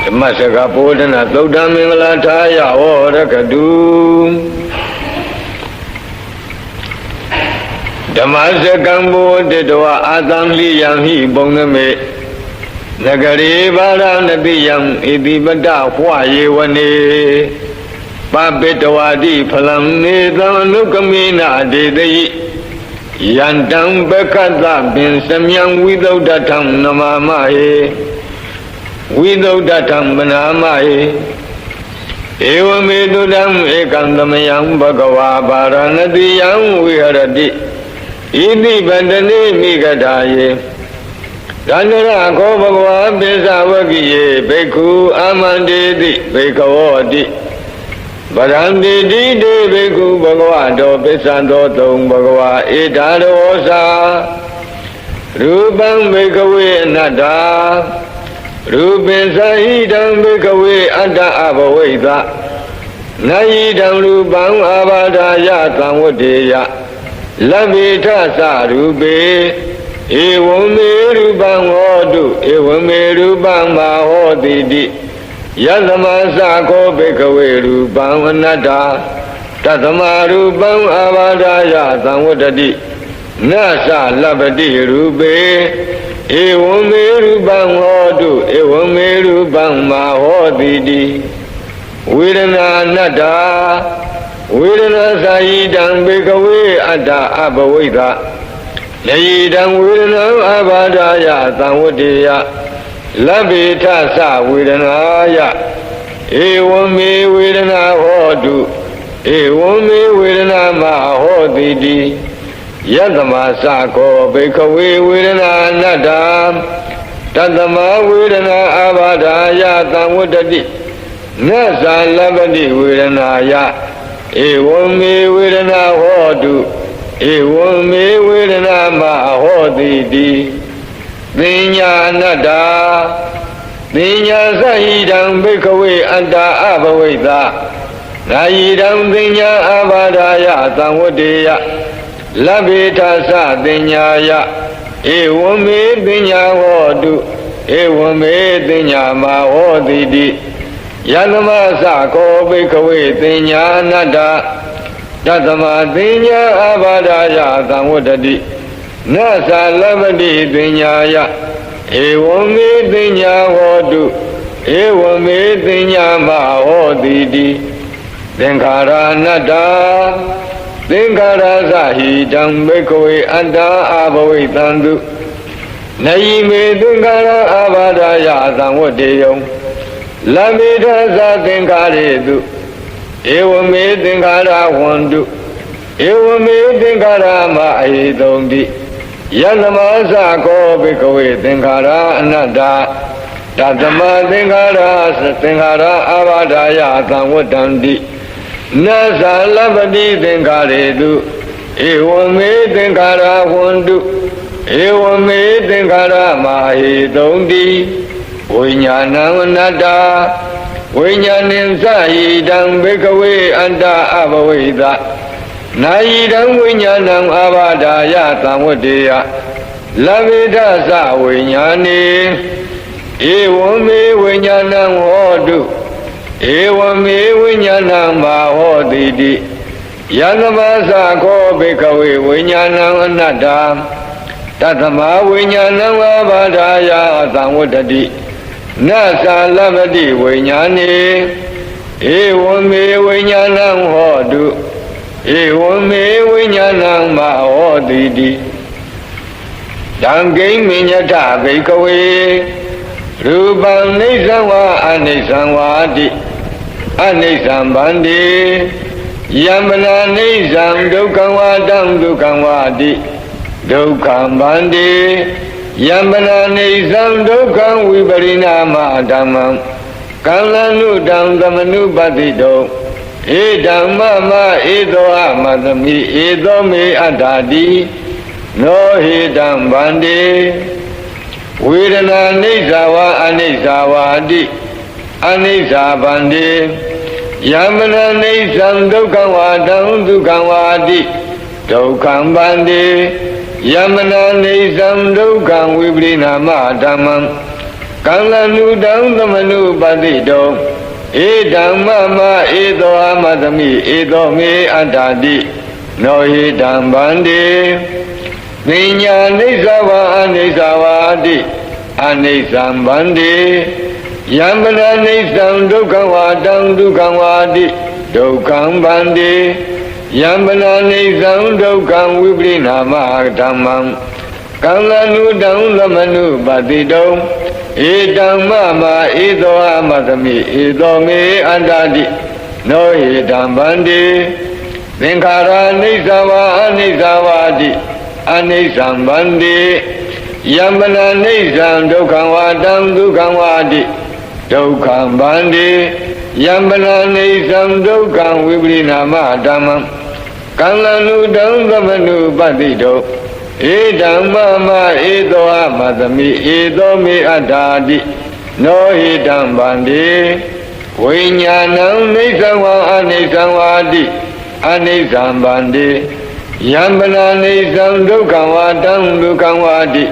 ဓမ္မစကပောဒနာသုတ်တမင်္ဂလာထာယဟောရကတုဓမ္မစကံဘောတေတဝအာသံလိယံဟိပုံသမေနဂရေဘာရဏတိယံဣတိပတ္တဟွာယေဝနေပပိတဝတိဖလံနေသံအနုကမေနဒေတိယန္တံပက္ခတပင်စမြံဝိသုဒ္ဓထံနမမဟေဝိသုဒ္ဓထံပနာမဟေဧဝမေတုတံဧကံသမယံဘဂဝါဗာရဏတိယံဝိဟရတိဣတိပတ္တနေမိဂဒါယေဒန္တရခောဘဂဝါပိသဝကိယေဘိက္ခုအာမန္တေတိဘိက္ခဝောတိဗရံတိတိတေဘိက္ခုဘဂဝတောပိသံသောသုံးဘဂဝါဧတာရောသာရူပံဘိက္ခဝေအနတ္တာရူပိသဟိတံဘိက္ခဝေအတ္တအဘဝိသနယိတံရူပံအာဘာဒာယသံဝတ္တေယလဗ္ဗေထသရူပေဧဝံမေရူပံဟောတုဧဝံမေရူပံမဟောတိတိယသမသခောဘိက္ခဝေရူပံအနတ္တာတသမရူပံအာဘာဒာယသံဝတ္တိနသလဗ္ဗတိရူပေဧဝံမေရူပံဟောတုဧဝံမေရူပံမဟောတိတိဝေဒနာအနတ္တာဝေဒနာသာယိတံဘိက္ခဝေအတ္တအဘဝိသနယိတံဝေဒနာအဘာဒာယသံဝတ္တေယလဗ္ဗေထသဝေဒနာယဧဝံမေဝေဒနာဟောတုဧဝံမေဝေဒနာမဟောတိတိယတမသခောဘိက္ခဝေဝေဒနာအနတ္တာတတမဝေဒနာအဘာဒာယသံဝတ္တိနသလဗ္ဗတိဝေဒနာယဧဝံမေဝေဒနာဟောတုဧဝံမေဝေဒနာမဟောတိတိပညာအနတ္တာပညာသဟိတံဘိက္ခဝေအတ္တအဘဝိသနာယိတံပညာအဘာဒာယသံဝတ္တေယလဗ္ဗေထသပညာယဧဝံမေပညာဟောတုဧဝံမေပညာမဟောတိတိယသမသခောဘိက္ခဝေပညာအနတ္တာတသမပညာအဘာဒာယသံဝတ္တိနသလဗ္ဗတိပညာယဧဝံမေပညာဟောတုဧဝံမေပညာမဟောတိတိသင်္ခါရအနတ္တာသင်္ခါရသဟိတံဘိက္ခဝေအတ္တအဘဝိတံတုနယိမေသင်္ခါရအဘာဒာယသံဝတ္တေယံလဗ္ဗေထသသင်္ခါရေတုဧဝမေသင်္ခါရဝန္တုဧဝမေသင်္ခါရမအဟိတုံတိယသမသခောဘိက္ခဝေသင်္ခါရအနတ္တာတသမသင်္ခါရအဘာဒာယသံဝတ္တံတိနသလဗ္ဗတိသင်္ခါရေတုဧဝမေသင်္ခါရဝန္တုဧဝမေသင်္ခါရမအဟိတုံတိဝိညာဏံအနတ္တာဝိညာဏင်သဟိတံဘိက္ခဝေအတ္တအဘဝိသနာယိတံဝိညာဏံအာဘာဒာယသံဝတ္တေယလဗ္ဗေထသဝိညာဏေဧဝံမေဝိညာဏံဟောတုဧဝံမေဝိညာဏံမဟောတိတိယသမသခောဘိက္ခဝေဝိညာဏံအနတ္တာတသမဝိညာဏံအာဘာဒာယသံဝတ္တိနသလဗ္ဗတိဝိညာဏေဧဝံမေဝိညာဏံဟောတုဧဝံမေဝိညာဏံမဟောတိတိတံဂိမညထဘိက္ခဝေရူပံနိစ္စဝါအနိစ္စဝါတိအနိစ္စံဗန္တိယမနာနိစ္စံဒုက္ခဝါတံဒုက္ခဝါတိ ဒုက္ခံဗန္တိယမ္ပနာနေသံဒုက္ခံဝိပရိနာမဓမ္မံကံလနုတံသမနုပတိတောဧဓမ္မမဧသောအမသမိဧသောမေအတ္ထာတိနောဟိတံဗန္တိဝေဒနာနိစ္စဝါအနိစ္စဝါတိအနိစ္စဗန္တိယမနနိစ္စံဒုက္ခဝါတံဒုက္ခဝါတိဒုက္ခံဗန္တိယမနနိစ္စံဒုက္ခံဝိပရိနာမဓမ္မံကံလနုတံသမနုပတိတောဧဓမ္မမဧသောအမသမိဧသောမေအတ္ထာတိနောဟိတံဗန္တိပညာနိစ္စဝါအနိစ္စဝါတိအနိစ္စံဗန္တိယမ္ပနာနိစ္စံဒုက္ခဝါတံဒုက္ခဝါတိဒုက္ခံဗန္တိယမ္ပနာနိစ္စံဒုက္ခံဝိပရိနာမဓမ္မံကံလနုတံသမနုပတိတောဧတံမမဧသောအမသမိဧသောမေအတ္တတိနောဟိတံဗန္တိသင်္ခါရနိစ္စဝါအနိစ္စဝါတိအနိစ္စံဗန္တိယမ္ပနာနိစ္စံဒုက္ခံဝါတံဒုက္ခံဝါတိဒုက္ခံဗန္တိယမ္ပနာနိစ္စံဒုက္ခံဝိပရိနာမဓမ္မံကံလနုတံသမနုပတိတောဧဓမ္မမဧသောအမသမိဧသောမေအတ္ထာတိနောဟိတံဗန္တိဝိညာဏံနိစ္စဝါအနိစ္စဝါတိအနိစ္စံဗန္တိယမ္ပနာနိစ္စံဒုက္ခဝါတံဒုက္ခဝါတိ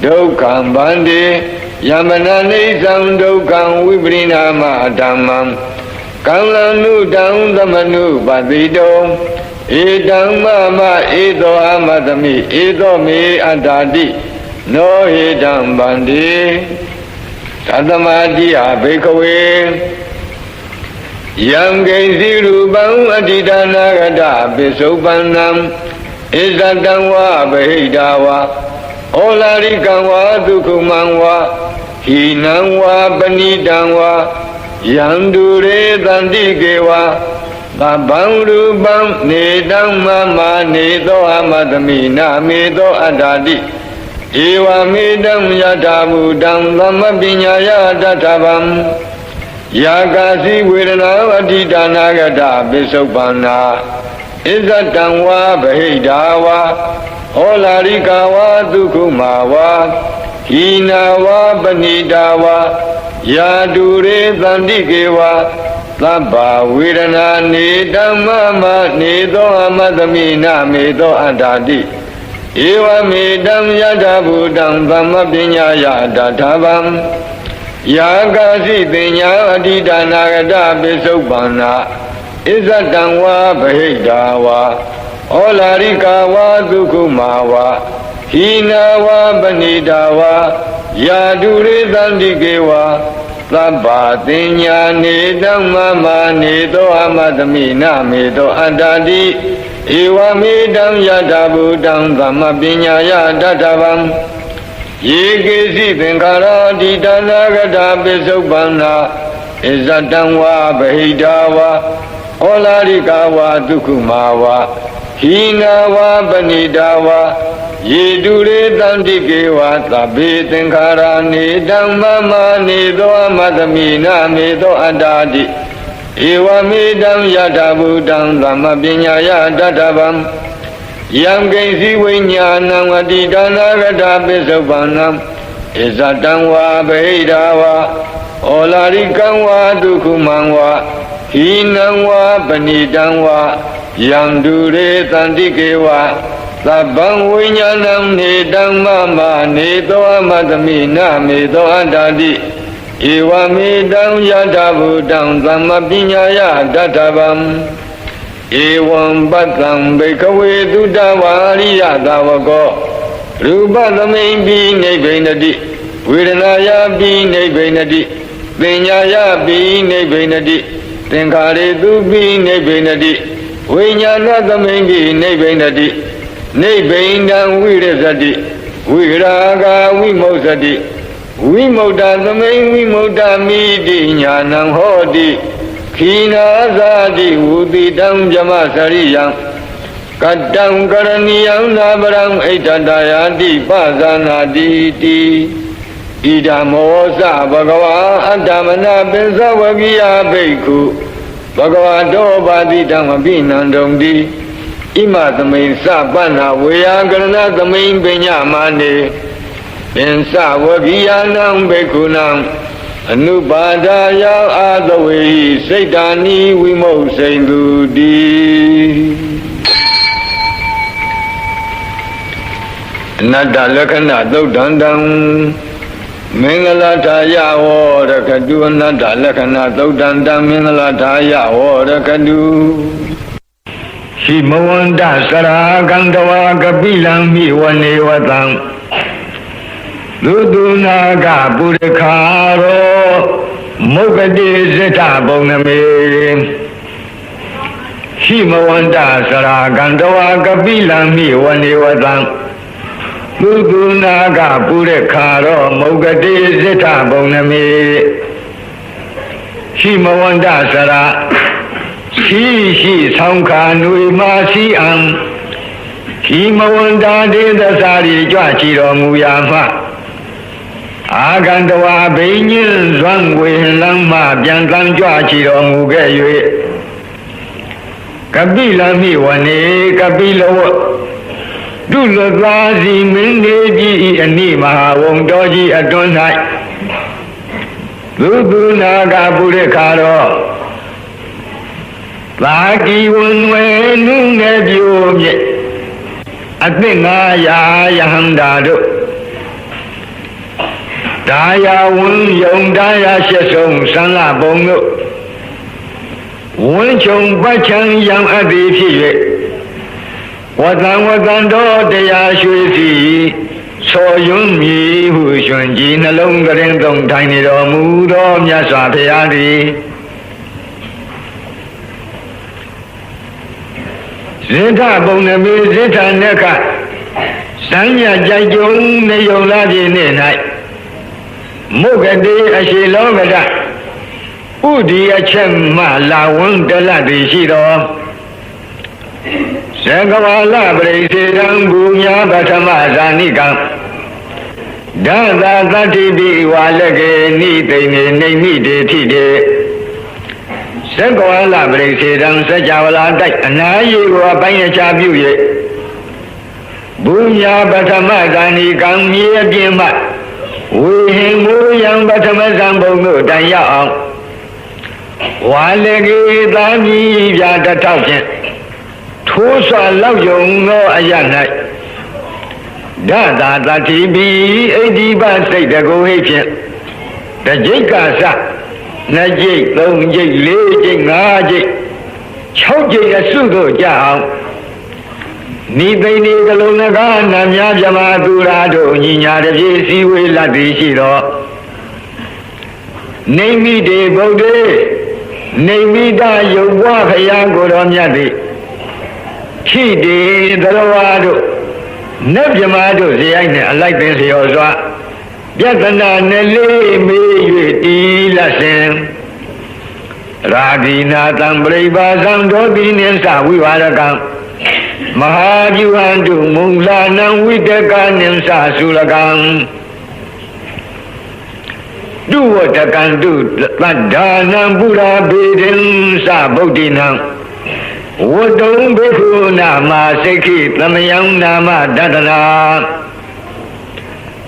ဒုက္ခံဗန္တိယမ္ပနာနိစ္စံဒုက္ခံဝိပရိနာမဓမ္မံကံလနုတံသမနုပတိတောဧတံမမဧသောအမသမိဧသောမေအတ္ထာတိနောဟိတံဗန္တိသတ္တမတိယဘေကဝေယံဂိဉ္စီရူပံအတ္တိတနာဂတပိစုပန္နံဣဇတံဝါဗဟိတဝါဩလာရိကံဝါဒုက္ခမံဝါဟိနံဝါပဏိတံဝါယံဒုရေတန္တိကေဝါသဗ္ဗံရူပံနေတံမမနေသောအမသမိနာမေသောအတ္ထာတိဧဝမေတံယထာဘူတံသမပညာယတထဗံယာကာစီဝေဒနာအတ္တိဒါနာဂတပိစုပန္နာဣဇတံဝါဗဟိတာဝါဩလာရိကဝါဒုက္ခမာဝါဟိနာဝါပဏိတာဝါယာတုရေသန္တိကေဝါသဗ္ဗဝေဒနာနေဓမ္မမနေသောအမသမိနာမေသောအတ္ထာတိဧဝမေတံယတဘူတံသမ္မပညာယတထဗံယာကာစီပညာအတ္တိဒါနာဂတပိစုပန္နာဣဇတံဝါဗဟိတာဝါဩလာရိကဝါဒုက္ခမာဝါဟိနာဝါပဏိတာဝါယာတုရေသန္တိကေဝါသဗ္ဗတင်ညာနေဓမ္မမနေသောအမသမိနာမေသောအတ္တတိဧဝမေတံယတဘူတံသမ္မပညာယတထဗံယေကေစီသင်္ခါရတိတနာဂတပိစုပန္နာဣဇတံဝါဗဟိတာဝါဩလာရိကဝါဒုက္ခမာဝါဟိနာဝါပဏိတာဝါယေတုရေတန္တိကေဝါသဗ္ဗေသင်္ခါရနေဓမ္မမနေသောအမသမိနာမေသောအတ္တာတိဧဝမေတံယထာဘူတံသမ္မပညာယတထဗံယံကိဉ္စီဝိညာဏံအတ္တိဒါနာဂတပိစုပန္နံဣဇတံဝါဗဟိတာဝါဩလာရိကံဝါဒုက္ခမံဝါဟိနံဝါပဏိတံဝါယံဒုရေသန္တိကေဝါသဗ္ဗံဝိညာဏံနေဓမ္မမနေသောအမသမိနာမေသောအတ္ထာတိဧဝမေတံယတဘူတံသမ္မပညာယတထဗံဧဝံပတ္တံဘေကဝေသုတဝါရိယသာဝကောရူပသမိန်ပိနိဗ္ဗိနတိဝေဒနာယပိနိဗ္ဗိနတိပညာယပိနိဗ္ဗိနတိသင်္ခါရေသူပိနိဗ္ဗိနတိဝိညာဏသမိန်ပိနိဗ္ဗိနတိနိဗ္ဗိန္ဒံဝိရဇတိဝိရာဂဝိမုစ္စတိဝိမု ddha သမိန်ဝိမု ddha မိတိညာဏံဟောတိခိနာဇာတိဝုတိတံဗြဟ္မစရိယံ Kadang karaniyang nabarang aitatayati pasanati ti Ida mosa bhagava adamana pensa vagiya bhikkhu Bhagavato baditang abhinandam di Ima tamain sapana veyakarana tamain penyamane Pensa vagiyanam bhikkhu-nam Anupadaya adavehi saitani vimausaindu di Nada lakana daudandam Mengalataya warakadu Nada lakana daudandam Mengalataya warakadu Himawanda saragandawa kapilang miwanewatam Dudunaga purikaro Mukati sita boname Himawanda saragandawa kapilang miwanewatam Dudunaga purikaro Mukati sita boname Himawanda sara Shi Sankha Nui Masi Am Himawanda Dedasari Jwachiro Muyama Agandawa Binyin Zwangwe Lama Biantan Jwachiro Mugaywe Kabila Miwane Kabila Dulazazi Mindeji Anima Wongdoji Adonai Dudunaga Purikaro Lagi unwe nunge biomye Atina ya yahandado Daya un yong daya shesong sanla bongo Un chong bachang yang adi fiye Watan do daya shui si So yung mi hu shun ji na long gareng tong tai ni do mu do mya swa phaya di Zeta boname zeta neka Sanya jajong ne yola di ne nai Mukade ashilogada Udi achem ma la wang dala di shido Sangawala brisirang bunya batama zanikam Dada tati di walage ni tene ne ni de ti de Sangawala brisirang sajawala dai anayi wa banya chabu ye Bunya batama zanikam ye bima Wihin muyang batama zambongo daya ang Walage dami yada tauchen Thusa lau yung no ayanay Dada tati bi edi ba say da go hepchen Da jika sa Na jik long jik le jik nga jik Chau jik asu do jang Ni tay ni kalong naga namya jama durado Nyinya da je siwe lati shido Naimi de baude Naimi da yubwa khaya goro myati Khi de darawado Nabjamado ziyai ne alai bin siyo zwa Yatana ne le me yue ti la sen Radina tambriba samdoti ninsa vivarakam Mahajuhantu munglanam vitaka ninsa sulakam Duwatakantu tadhanam pura bedin sa bautinam Wadong bhikkhu nama sekhi tamayang nama dadana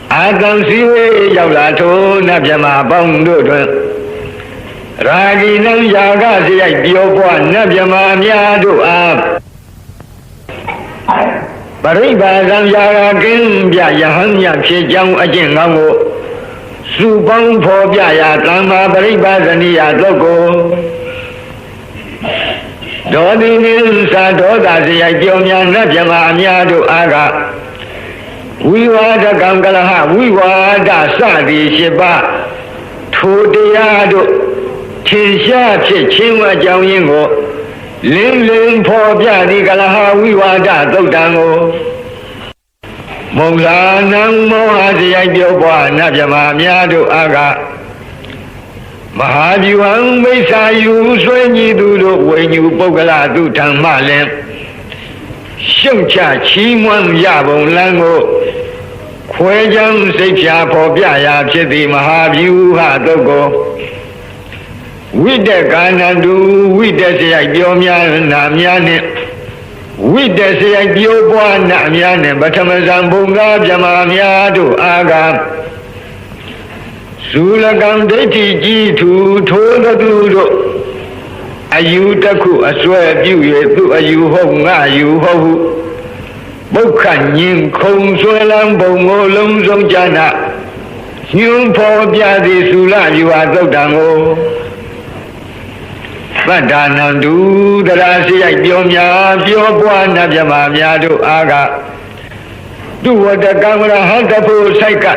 Atam siwe yaula to nabhyama bong do twin Ragi nam yaga siyai pyo pwa nabhyama mya do ap Paribhasam yaga kin pya yahan yak phit chang achin kaung ko Su pong pho pya ya tamma paribhasaniya thok ko Dodi nin sa doda siyai pyo mya nabhyama mya do aga Vivada Gangalaha Vivada Sadi Shiba Tudiyado Tinsha Chingwa Jiang Yingo Ling Ling Po Piadi Galaha Vivada Dodango Mongla Nang Moha Siyai Pyopwa Nabhyama Myado Aga Mahajiwang Vesa Yu Sui Nyi Du Do Wei Nyu Pogala Du Tang Ma Len ရှုံချချီးမွမ်းရပုံလမ်းကိုခွဲချမ်းစိတ်ဖြာဖော်ပြရာဖြစ်သည့်မဟာဗျူဟာတုတ်ကိုဝိတကာနန္တုဝိတစရိုက်ပြောများနာများနဲ့ဝိတစရိုက်ပြောပွားနာများနဲ့ပထမဇံဘုံကားမြမများတို့အာကဇူလကံဒိဋ္ဌိကြီးထူထိုးသူတို့အယူတစ်ခုအစွဲပြု၍သူအယူဟုတ်ငါယူဟုတ်ဟုမုခညင်ခုံဆွဲလန်းပုံကိုလုံးစုံကြနာညွန်ဖော်ပြသည်သုလယူဟာသုတ်တံကိုသတ္တနန္တုတရားစိရိုက်ပြောများပြောပွားနတ်မြမများတို့အားကသူဝတ္တကံရဟတဖို့စိုက်က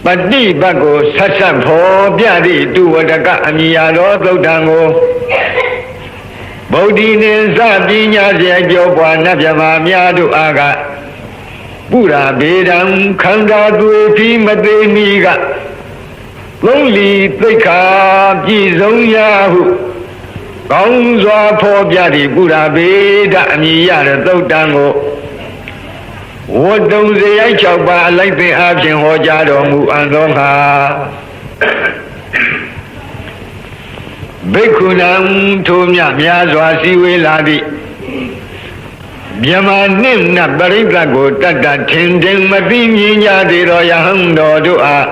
ပฏิပတ်ကိုဆက်ဆက်ဖော်ပြသည့်သူဝတ္တကအမိယာတော်သုတ်တံကိုဗုဒ္ဓိနိသပညာစေပြောပွားနတ်မြမများတို့အားကပုရာဘေဒံခန္ဓာတွေပြီးမသိမီကသုံးလီသိက္ခာပြည့်စုံရာဟုကောင်းစွာဖော်ပြသည့်ပုရာဘေဒအမိရတဲ့သုတ်တံကိုဝတ္တုံစရိုက်6ပါးအလိုက်သင်အားဖြင့်ဟောကြားတော်မူအံ့သောအခါဘိက္ခုနံထိုမြများစွာစည်းဝေးလာသည့်မြမနှင့်နတ်ပရိသတ်ကိုတတ်တထင်ထင်မသိမြင်ကြသေးသောယဟန်တော်တို့အား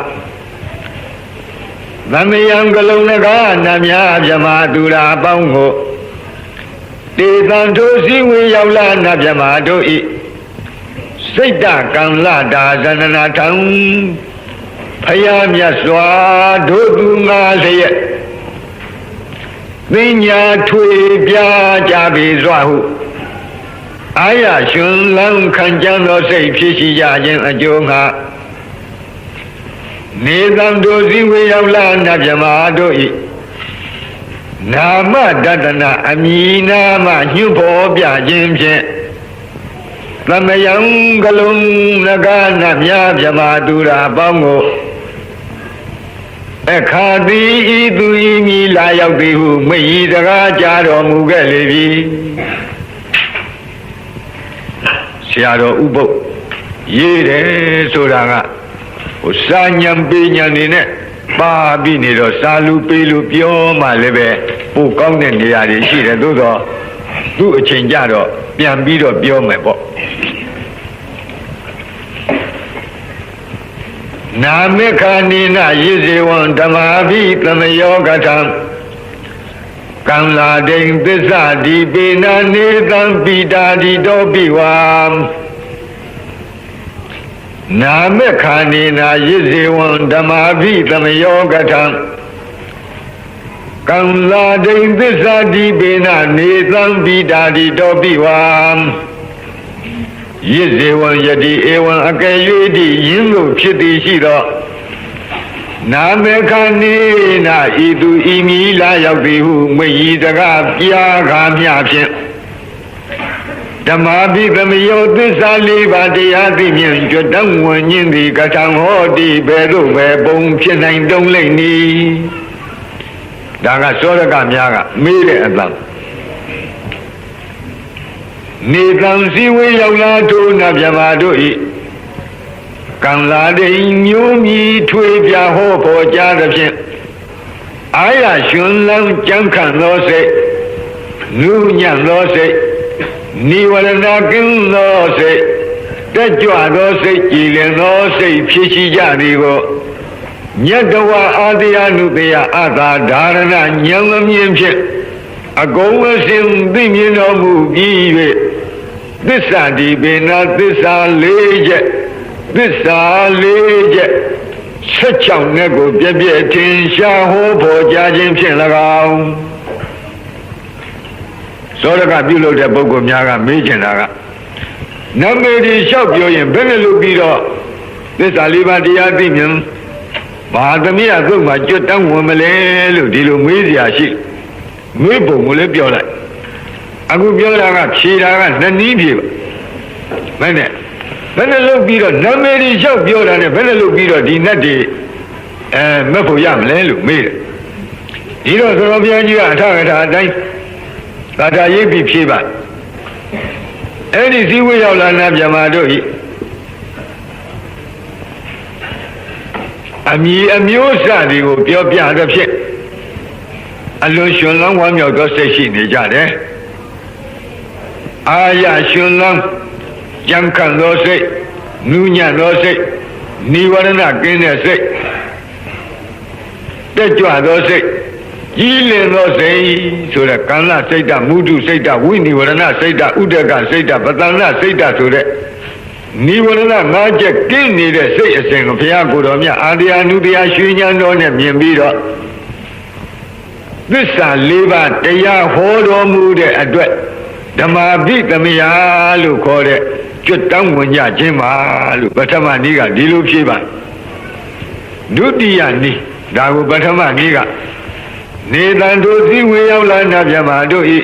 သမယံကလုံးနဂါနတ်များမြမသူရာအပေါင်းကိုတေတံထိုစည်းဝေးရောက်လာနတ်မြမတို့ဤစိတ်တကံလတာဇနနာထံဖယားမြတ်စွာတို့သူငါလျက်ပညာထွေပြကြပြီစွာဟုအာရရှင်လန်းခံကြသောစိတ်ဖြစ်ရှိကြခြင်းအကျိုးငါနေသံတို့စည်းဝေးရောက်လာနတ်မြမတို့ဤနာမတတနာအမည်နာမညွှန်ဖော်ပြခြင်းဖြင့်သမယံကလုံးနဂါနတ်များမြမသူရာပေါင်းကိုအခါသည်ဤသူဤမီလာရောက်သည်ဟုမိဤစကားကြားတော်မူခဲ့လေပြီဆရာတော်ဥပုပ်ရေးတယ်ဆိုတာကစာညံပညာနေနဲ့ပါပြီးနေတော့စာလူပေးလူပြောမှလည်းပဲပိုကောင်းတဲ့နေရာတွေရှိတယ်သို့တော့သူ့အချိန်ကြတော့ပြန်ပြီးတော့ပြောမယ်ပေါ့နာမေခာနိနယေဇေဝံဓမ္မာဘိသမယောကထံကံလာဒိန်သစ္စာဒီပေနာနေသံပိတာဒီတောပိဝါနာမေခာနိနယေဇေဝံဓမ္မာဘိသမယောကထံကံလာဒိန်သစ္စာဒီပေနာနေသံပိတာဒီတောပိဝါယေဇေဝံယတိဧဝံအကယ်၍တိယင်းလို့ဖြစ်သည်ရှိသောနာမေခာနိနာဤသူဤမီလာရောက်သည်ဟုမိဤစကားပြာခါမျှဖြင့်ဓမ္မာပိသမယောသစ္စာ၄ပါးတရားသိမြင်ကျွတ်တဝဉ္ဉ္သည်ကထံဟောတိဘယ်သို့ပဲပုံဖြစ်နိုင်တုံးလိမ့်နီဒါကစောရကများကမေးတဲ့အတန်နေကံစည်းဝေးရောက်လာထိုနတ်မြမတို့ဤကံလာဒိန်မျိုးမြည်ထွေပြဟောပေါ်ကြသဖြင့်အာရရှင်လန်းကြံခံသောစိတ်နုညံ့သောစိတ်နိဝရဏကင်းသောစိတ်တက်ကြွသောစိတ်ကြည်လင်သောစိတ်ဖြစ်ရှိကြသည်ကိုမြတ်တဝအာတရားနုတေယအသာဓာရဏဉာဏ်အမြင်ဖြင့်အကုန်အစင်သိမြင်တော်မူပြီး၍သစ္စာဒီပေနာသစ္စာ၄ချက်သစ္စာ၄ချက်16နဲ့ကိုပြည့်ပြည့်ထင်ရှားဟောပေါ်ကြခြင်းဖြင့်၎င်းသောရကပြုလုပ်တဲ့ပုဂ္ဂိုလ်များကမေးချင်တာကနမေဒီလျှောက်ပြောရင်ဘယ်နဲ့လုပ်ပြီးတော့သစ္စာ၄ပါးတရားသိမြင်ဘာသမီးအသုတ်မှာကြွတန်းဝင်မလဲလို့ဒီလိုမေးစရာရှိမေးပုံကိုလည်းပြောလိုက်အခုပြောတာကဖြေတာကနှစ်နည်းဖြေပါဘယ်နဲ့လုပ်ပြီးတော့နမေဒီလျှောက်ပြောတာနဲ့ဘယ်နဲ့လုပ်ပြီးတော့ဒီနတ်တွေမက်ဖို့ရမလဲလို့မေးတယ်ဒီတော့သရောဘုရားကြီးကအထကထာအတိုင်းသာထာရိပ်ပြီးဖြေပါ အဲ့ဒီစည်းဝေးရောက်လာနာမြမတို့ဤအမည်အမျိုးအစားတွေကိုပြောပြသဖြင့်အလွန်ရှင်လောင်းဝမ်းမြောက်သောစိတ်ရှိနေကြတယ်အာရရှင်လောင်းကြံခံသောစိတ်နူးညံ့သောစိတ်နိဝရဏကင်းတဲ့စိတ်တက်ကြွသောစိတ်ကြီးလင်သောစိတ်ဆိုတဲ့ကံလစိတ်တမုဒုစိတ်တဝိနိဝရဏစိတ်တဥဒကစိတ်တပတန္နစိတ်တဆိုတဲ့နိဝရဏ၅ချက်ကင်းနေတဲ့စိတ်အစဉ်ကိုဘုရားကိုယ်တော်မြတ်အာတရားနုတရားရွှေဉာဏ်တော်နဲ့မြင်ပြီးတော့သစ္စာ၄ပါးတရားဟောတော်မူတဲ့အတွက်ဓမ္မာပိသမယလို့ခေါ်တဲ့ကျွတ်တောင်းဝင်ကြခြင်းပါလို့ပထမနည်းကဒီလိုဖြေပါဒုတိယနည်းဒါကိုပထမနည်းကနေတံတို့စည်းဝေးရောက်လာနာမြမတို့ဤ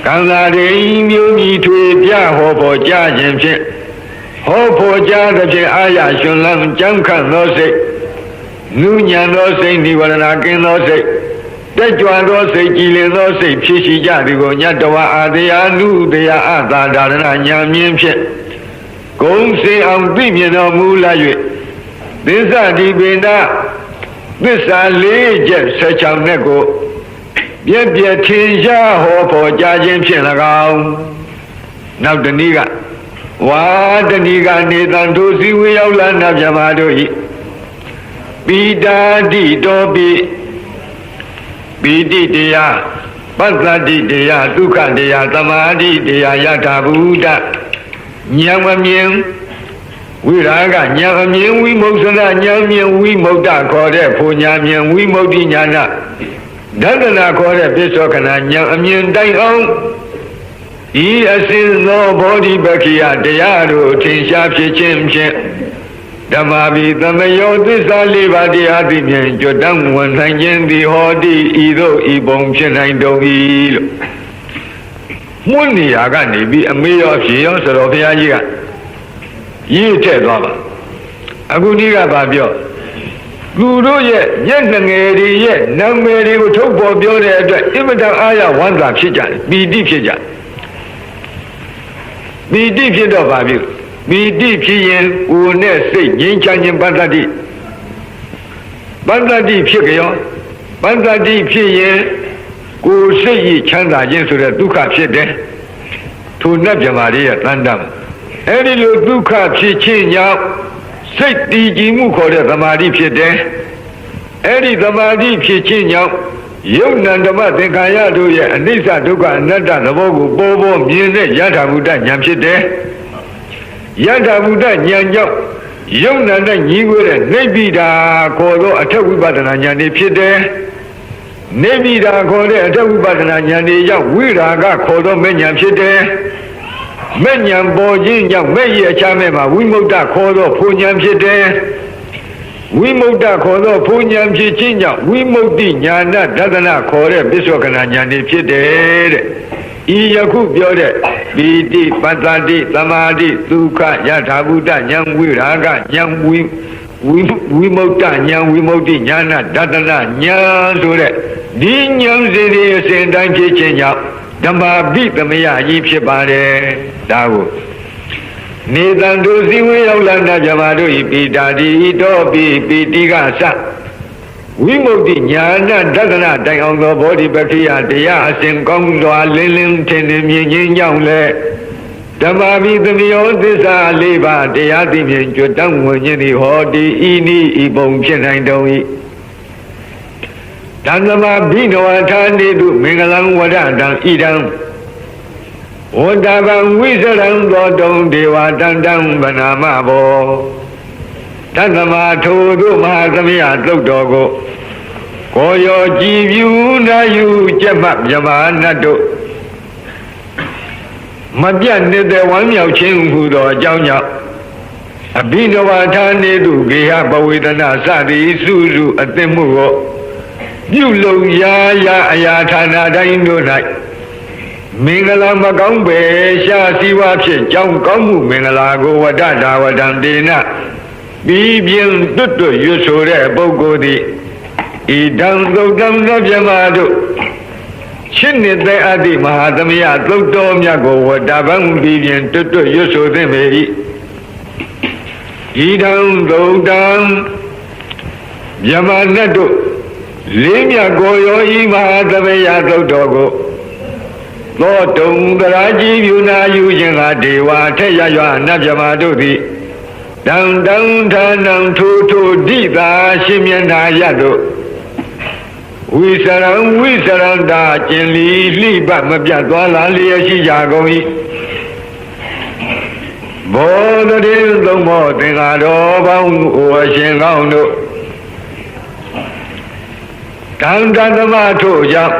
ကံသာရိမျိုးမြည်ထွေပြဟောပေါ်ကြခြင်းဖြင့်ဟောပေါ်ကြသဖြင့်အာရရှင်လန်းကြံခတ်သောစိတ်နုညံသောစိတ်နိဝရဏကင်းသောစိတ်တက်ကြွသောစိတ်ကြည်လင်သောစိတ်ဖြစ်ရှိကြသည်ကိုညတဝအာတရားနုတရားအသာဒါရဏညာမြင်ဖြင့်ဂုံစေအောင်သိမြင်တော်မူလာ၍သစ္စာဒီပိဏသစ္စာ၄ချက်16နဲ့ကိုပြည့်ပြည့်ထင်ရှားဟောပေါ်ကြခြင်းဖြင့်၎င်းနောက်တနည်းကဝါတနည်းကနေတံတို့စည်းဝေးရောက်လာနာမြမတို့ဤပိတာတိတောပိပိတိတရားပတ္တတိတရားဒုက္ခတရားသမာဓိတရားယထာဘုဒ္ဓဉာဏ်မမြင်ဝိရာဂဉာဏ်အမြင်ဝိမု ക്ത ဉာဏ်မြင်ဝိမု ക്ത ခေါ်တဲ့ဘုံဉာဏ်မြင်ဝိမု ക്തി ဉာဏဒသနာခေါ်တဲ့ပိဿောခဏဉာဏ်အမြင်တိုင်အောင်ဤအစဉ်သောဘောဓိပက္ခိယတရားတို့ထင်ရှားဖြစ်ခြင်းဖြင့်ဓမ္မာပိသမယောသစ္စာ၄ပါးတရားသိမြင်ကြွတန်းဝန်ဆိုင်ခြင်းသည်ဟောတိဤသို့ဤပုံဖြစ်နိုင်တော်၏လို့မွန်းနေရာကနေပြီးအမေရောဖြေရောဆိုတော့ဘုရားကြီးကရေးထည့်သွားပါအခုဒီကဘာပြောသူတို့ရဲ့မျက်နှငယ်တွေရဲ့နာမည်တွေကိုထုတ်ပေါ်ပြောတဲ့အတွက်အင်မတန်အားရဝမ်းသာဖြစ်ကြတယ်ပီတိဖြစ်ကြတယ်ပီတိဖြစ်တော့ဘာဖြစ်ပီတိဖြစ်ရင်ကိုယ်နဲ့စိတ်ငြိမ်းချမ်းခြင်းပတ္တတိဖြစ်ကြရောပတ္တတိဖြစ်ရင်ကိုယ်စိတ်ရချမ်းသာခြင်းဆိုတဲ့ဒုက္ခဖြစ်တယ်ထိုနတ်မြမာလေးရဲ့တန်တမ်းအဲ့ဒီလိုဒုက္ခဖြစ်ခြင်းကြောင့်စိတ်တည်ကြည်မှုခေါ်တဲ့သမာဓိဖြစ်တယ်အဲ့ဒီသမာဓိဖြစ်ခြင်းကြောင့်ယုံနံဓမ္မသင်္ခါရတို့ရဲ့အနိစ္စဒုက္ခအနတ္တသဘောကိုပေါ်ပေါ်မြင်တဲ့ယထာဘုဒ္ဓဉာဏ်ဖြစ်တယ်ယထာဘုဒ္ဓဉာဏ်ကြောင့်ယုံနံတဲ့ညီကိုတဲ့နိဗ္ဗိဒာခေါ်သောအထက်ဝိပဿနာဉာဏ်တွေဖြစ်တယ်နိဗ္ဗိဒာခေါ်တဲ့အထက်ဝိပဿနာဉာဏ်တွေကြောင့်ဝိရာဂခေါ်သောမဲ့ဉာဏ်ဖြစ်တယ်မဲ့ဉာဏ်ပေါ်ခြင်းကြောင့်မဲ့ရအချမ်းမဲ့မှာဝိမု ക്ത ခေါ်သောဘုံဉာဏ်ဖြစ်တယ်ဝိမု ക്ത ခေါ်သောဘုံဉာဏ်ဖြစ်ခြင်းကြောင့်ဝိမု ക്തി ဉာဏဒသနာခေါ်တဲ့ပိဿောခဏဉာဏ်တွေဖြစ်တယ်တဲ့ဤယခုပြောတဲ့ပိတိပတ္တတိသမာဓိဒုက္ခယထာဘုဒ္ဓဉာဏ်ဝိရာဂဉာဏ်ဝိမု ക്ത ဉာဏ်ဝိမု ക്തി ဉာဏဒသနာဉာဏ်ဆိုတဲ့ဒီဉာဏ်စီတွေအစဉ်တိုင်းဖြစ်ခြင်းကြောင့်ဓမ္မာပိသမယကြီးဖြစ်ပါတယ်ဒါကိုနေတံတို့စည်းဝေးရောက်လာနာမြမတို့ဤပိတာတိတောပိတိကစဝိမု ക്തി ဉာဏဒသနာတိုင်အောင်သောဘောဓိပက္ခိယတရားအစဉ်ကောင်းစွာလင်းလင်းထင်ထင်မြင်ခြင်းကြောင့်လည်းဓမ္မာပိသမယောသစ္စာ၄ပါးတရားသိမြင်ကြွတန်းဝင်ခြင်းသည်ဟောတိဤနည်းဤပုံဖြစ်နိုင်တော်၏ဓမ္မဘိနဝထာနေတုမင်္ဂလံဝဒတံဣဒံဝတ္တဗံဝိစရံသောတုံဒေဝတန္တံဗနာမဘောတသမထိုတို့မဟာသမယသုတ်တော်ကိုကိုရောကြည်ပြူနာယူကျက်မှမြမာနတ်တို့မပြတ်နေတဲ့ဝမ်းမြောက်ခြင်းဟူသောအကြောင်းကြောင့်အဘိနဝထာနေတုဂေဟဘဝေဒနာစသည်စုစုအသင့်မှုကိုပြုလုံရာအရာဌာနတိုင်းတို့၌မင်္ဂလာမကောင်းပဲရှားစည်းဝါဖြစ်ကြောင်းကောင်းမှုမင်္ဂလာကိုဝဒတာဝဒံဒေနပြီးပြင်းတွတ်ရွတ်ဆိုတဲ့ပုဂ္ဂိုလ်သည်ဣဒံသုတ်တံသောပြမတို့ ရှင်းတဲ့အတ္တိမဟာသမယသုတ်တော်မြတ်ကိုဝတ္တဗံပြီးပြင်တွတ်တွတ်ရွတ်ဆိုသင့်ပေ၏ဤတံသုတ်တံမြမနတ်တို့လေးမြတ်ကိုရောဤမဟာသမယသုတ်တော်ကိုသောတုံတရာကြီးပြုနာယူခြင်းကဒေဝထက်ရရွနတ်မြမတို့သည်တံတံဌာနံထိုးထိုးဒိသာရှင်မျက်နာရတို့ဝိစရံဝိစရန္တာကျင်လီလှိပမပြတ်သွားလာလျက်ရှိကြကုန်၏ဘောဓတိသုံးမောသင်္ဃာတော်ပေါင်းအိုအရှင်ကောင်းတို့တံတသမထို့ကြောင့်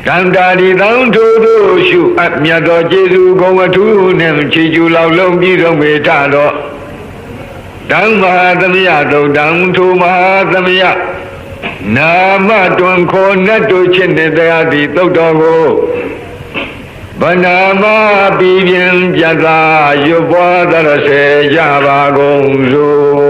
တံတာဒီတံထို့တို့ရှုအပ်မြတ်သောကျေးဇူးဂုဏ်အထူးနှင့်ချီးကျူးလောက်လုံးပြီးဆုံးပေထသောတံမဟာသမယသုတ်တံထိုမဟာသမယနာမတွင်ခေါ်နတ်တို့ချစ်နေတရားသည်သုတ်တော်ကိုဗနာမပြီးပြင်ပြတ်သာရွတ်ပွားသရစေကြပါကုန်စို့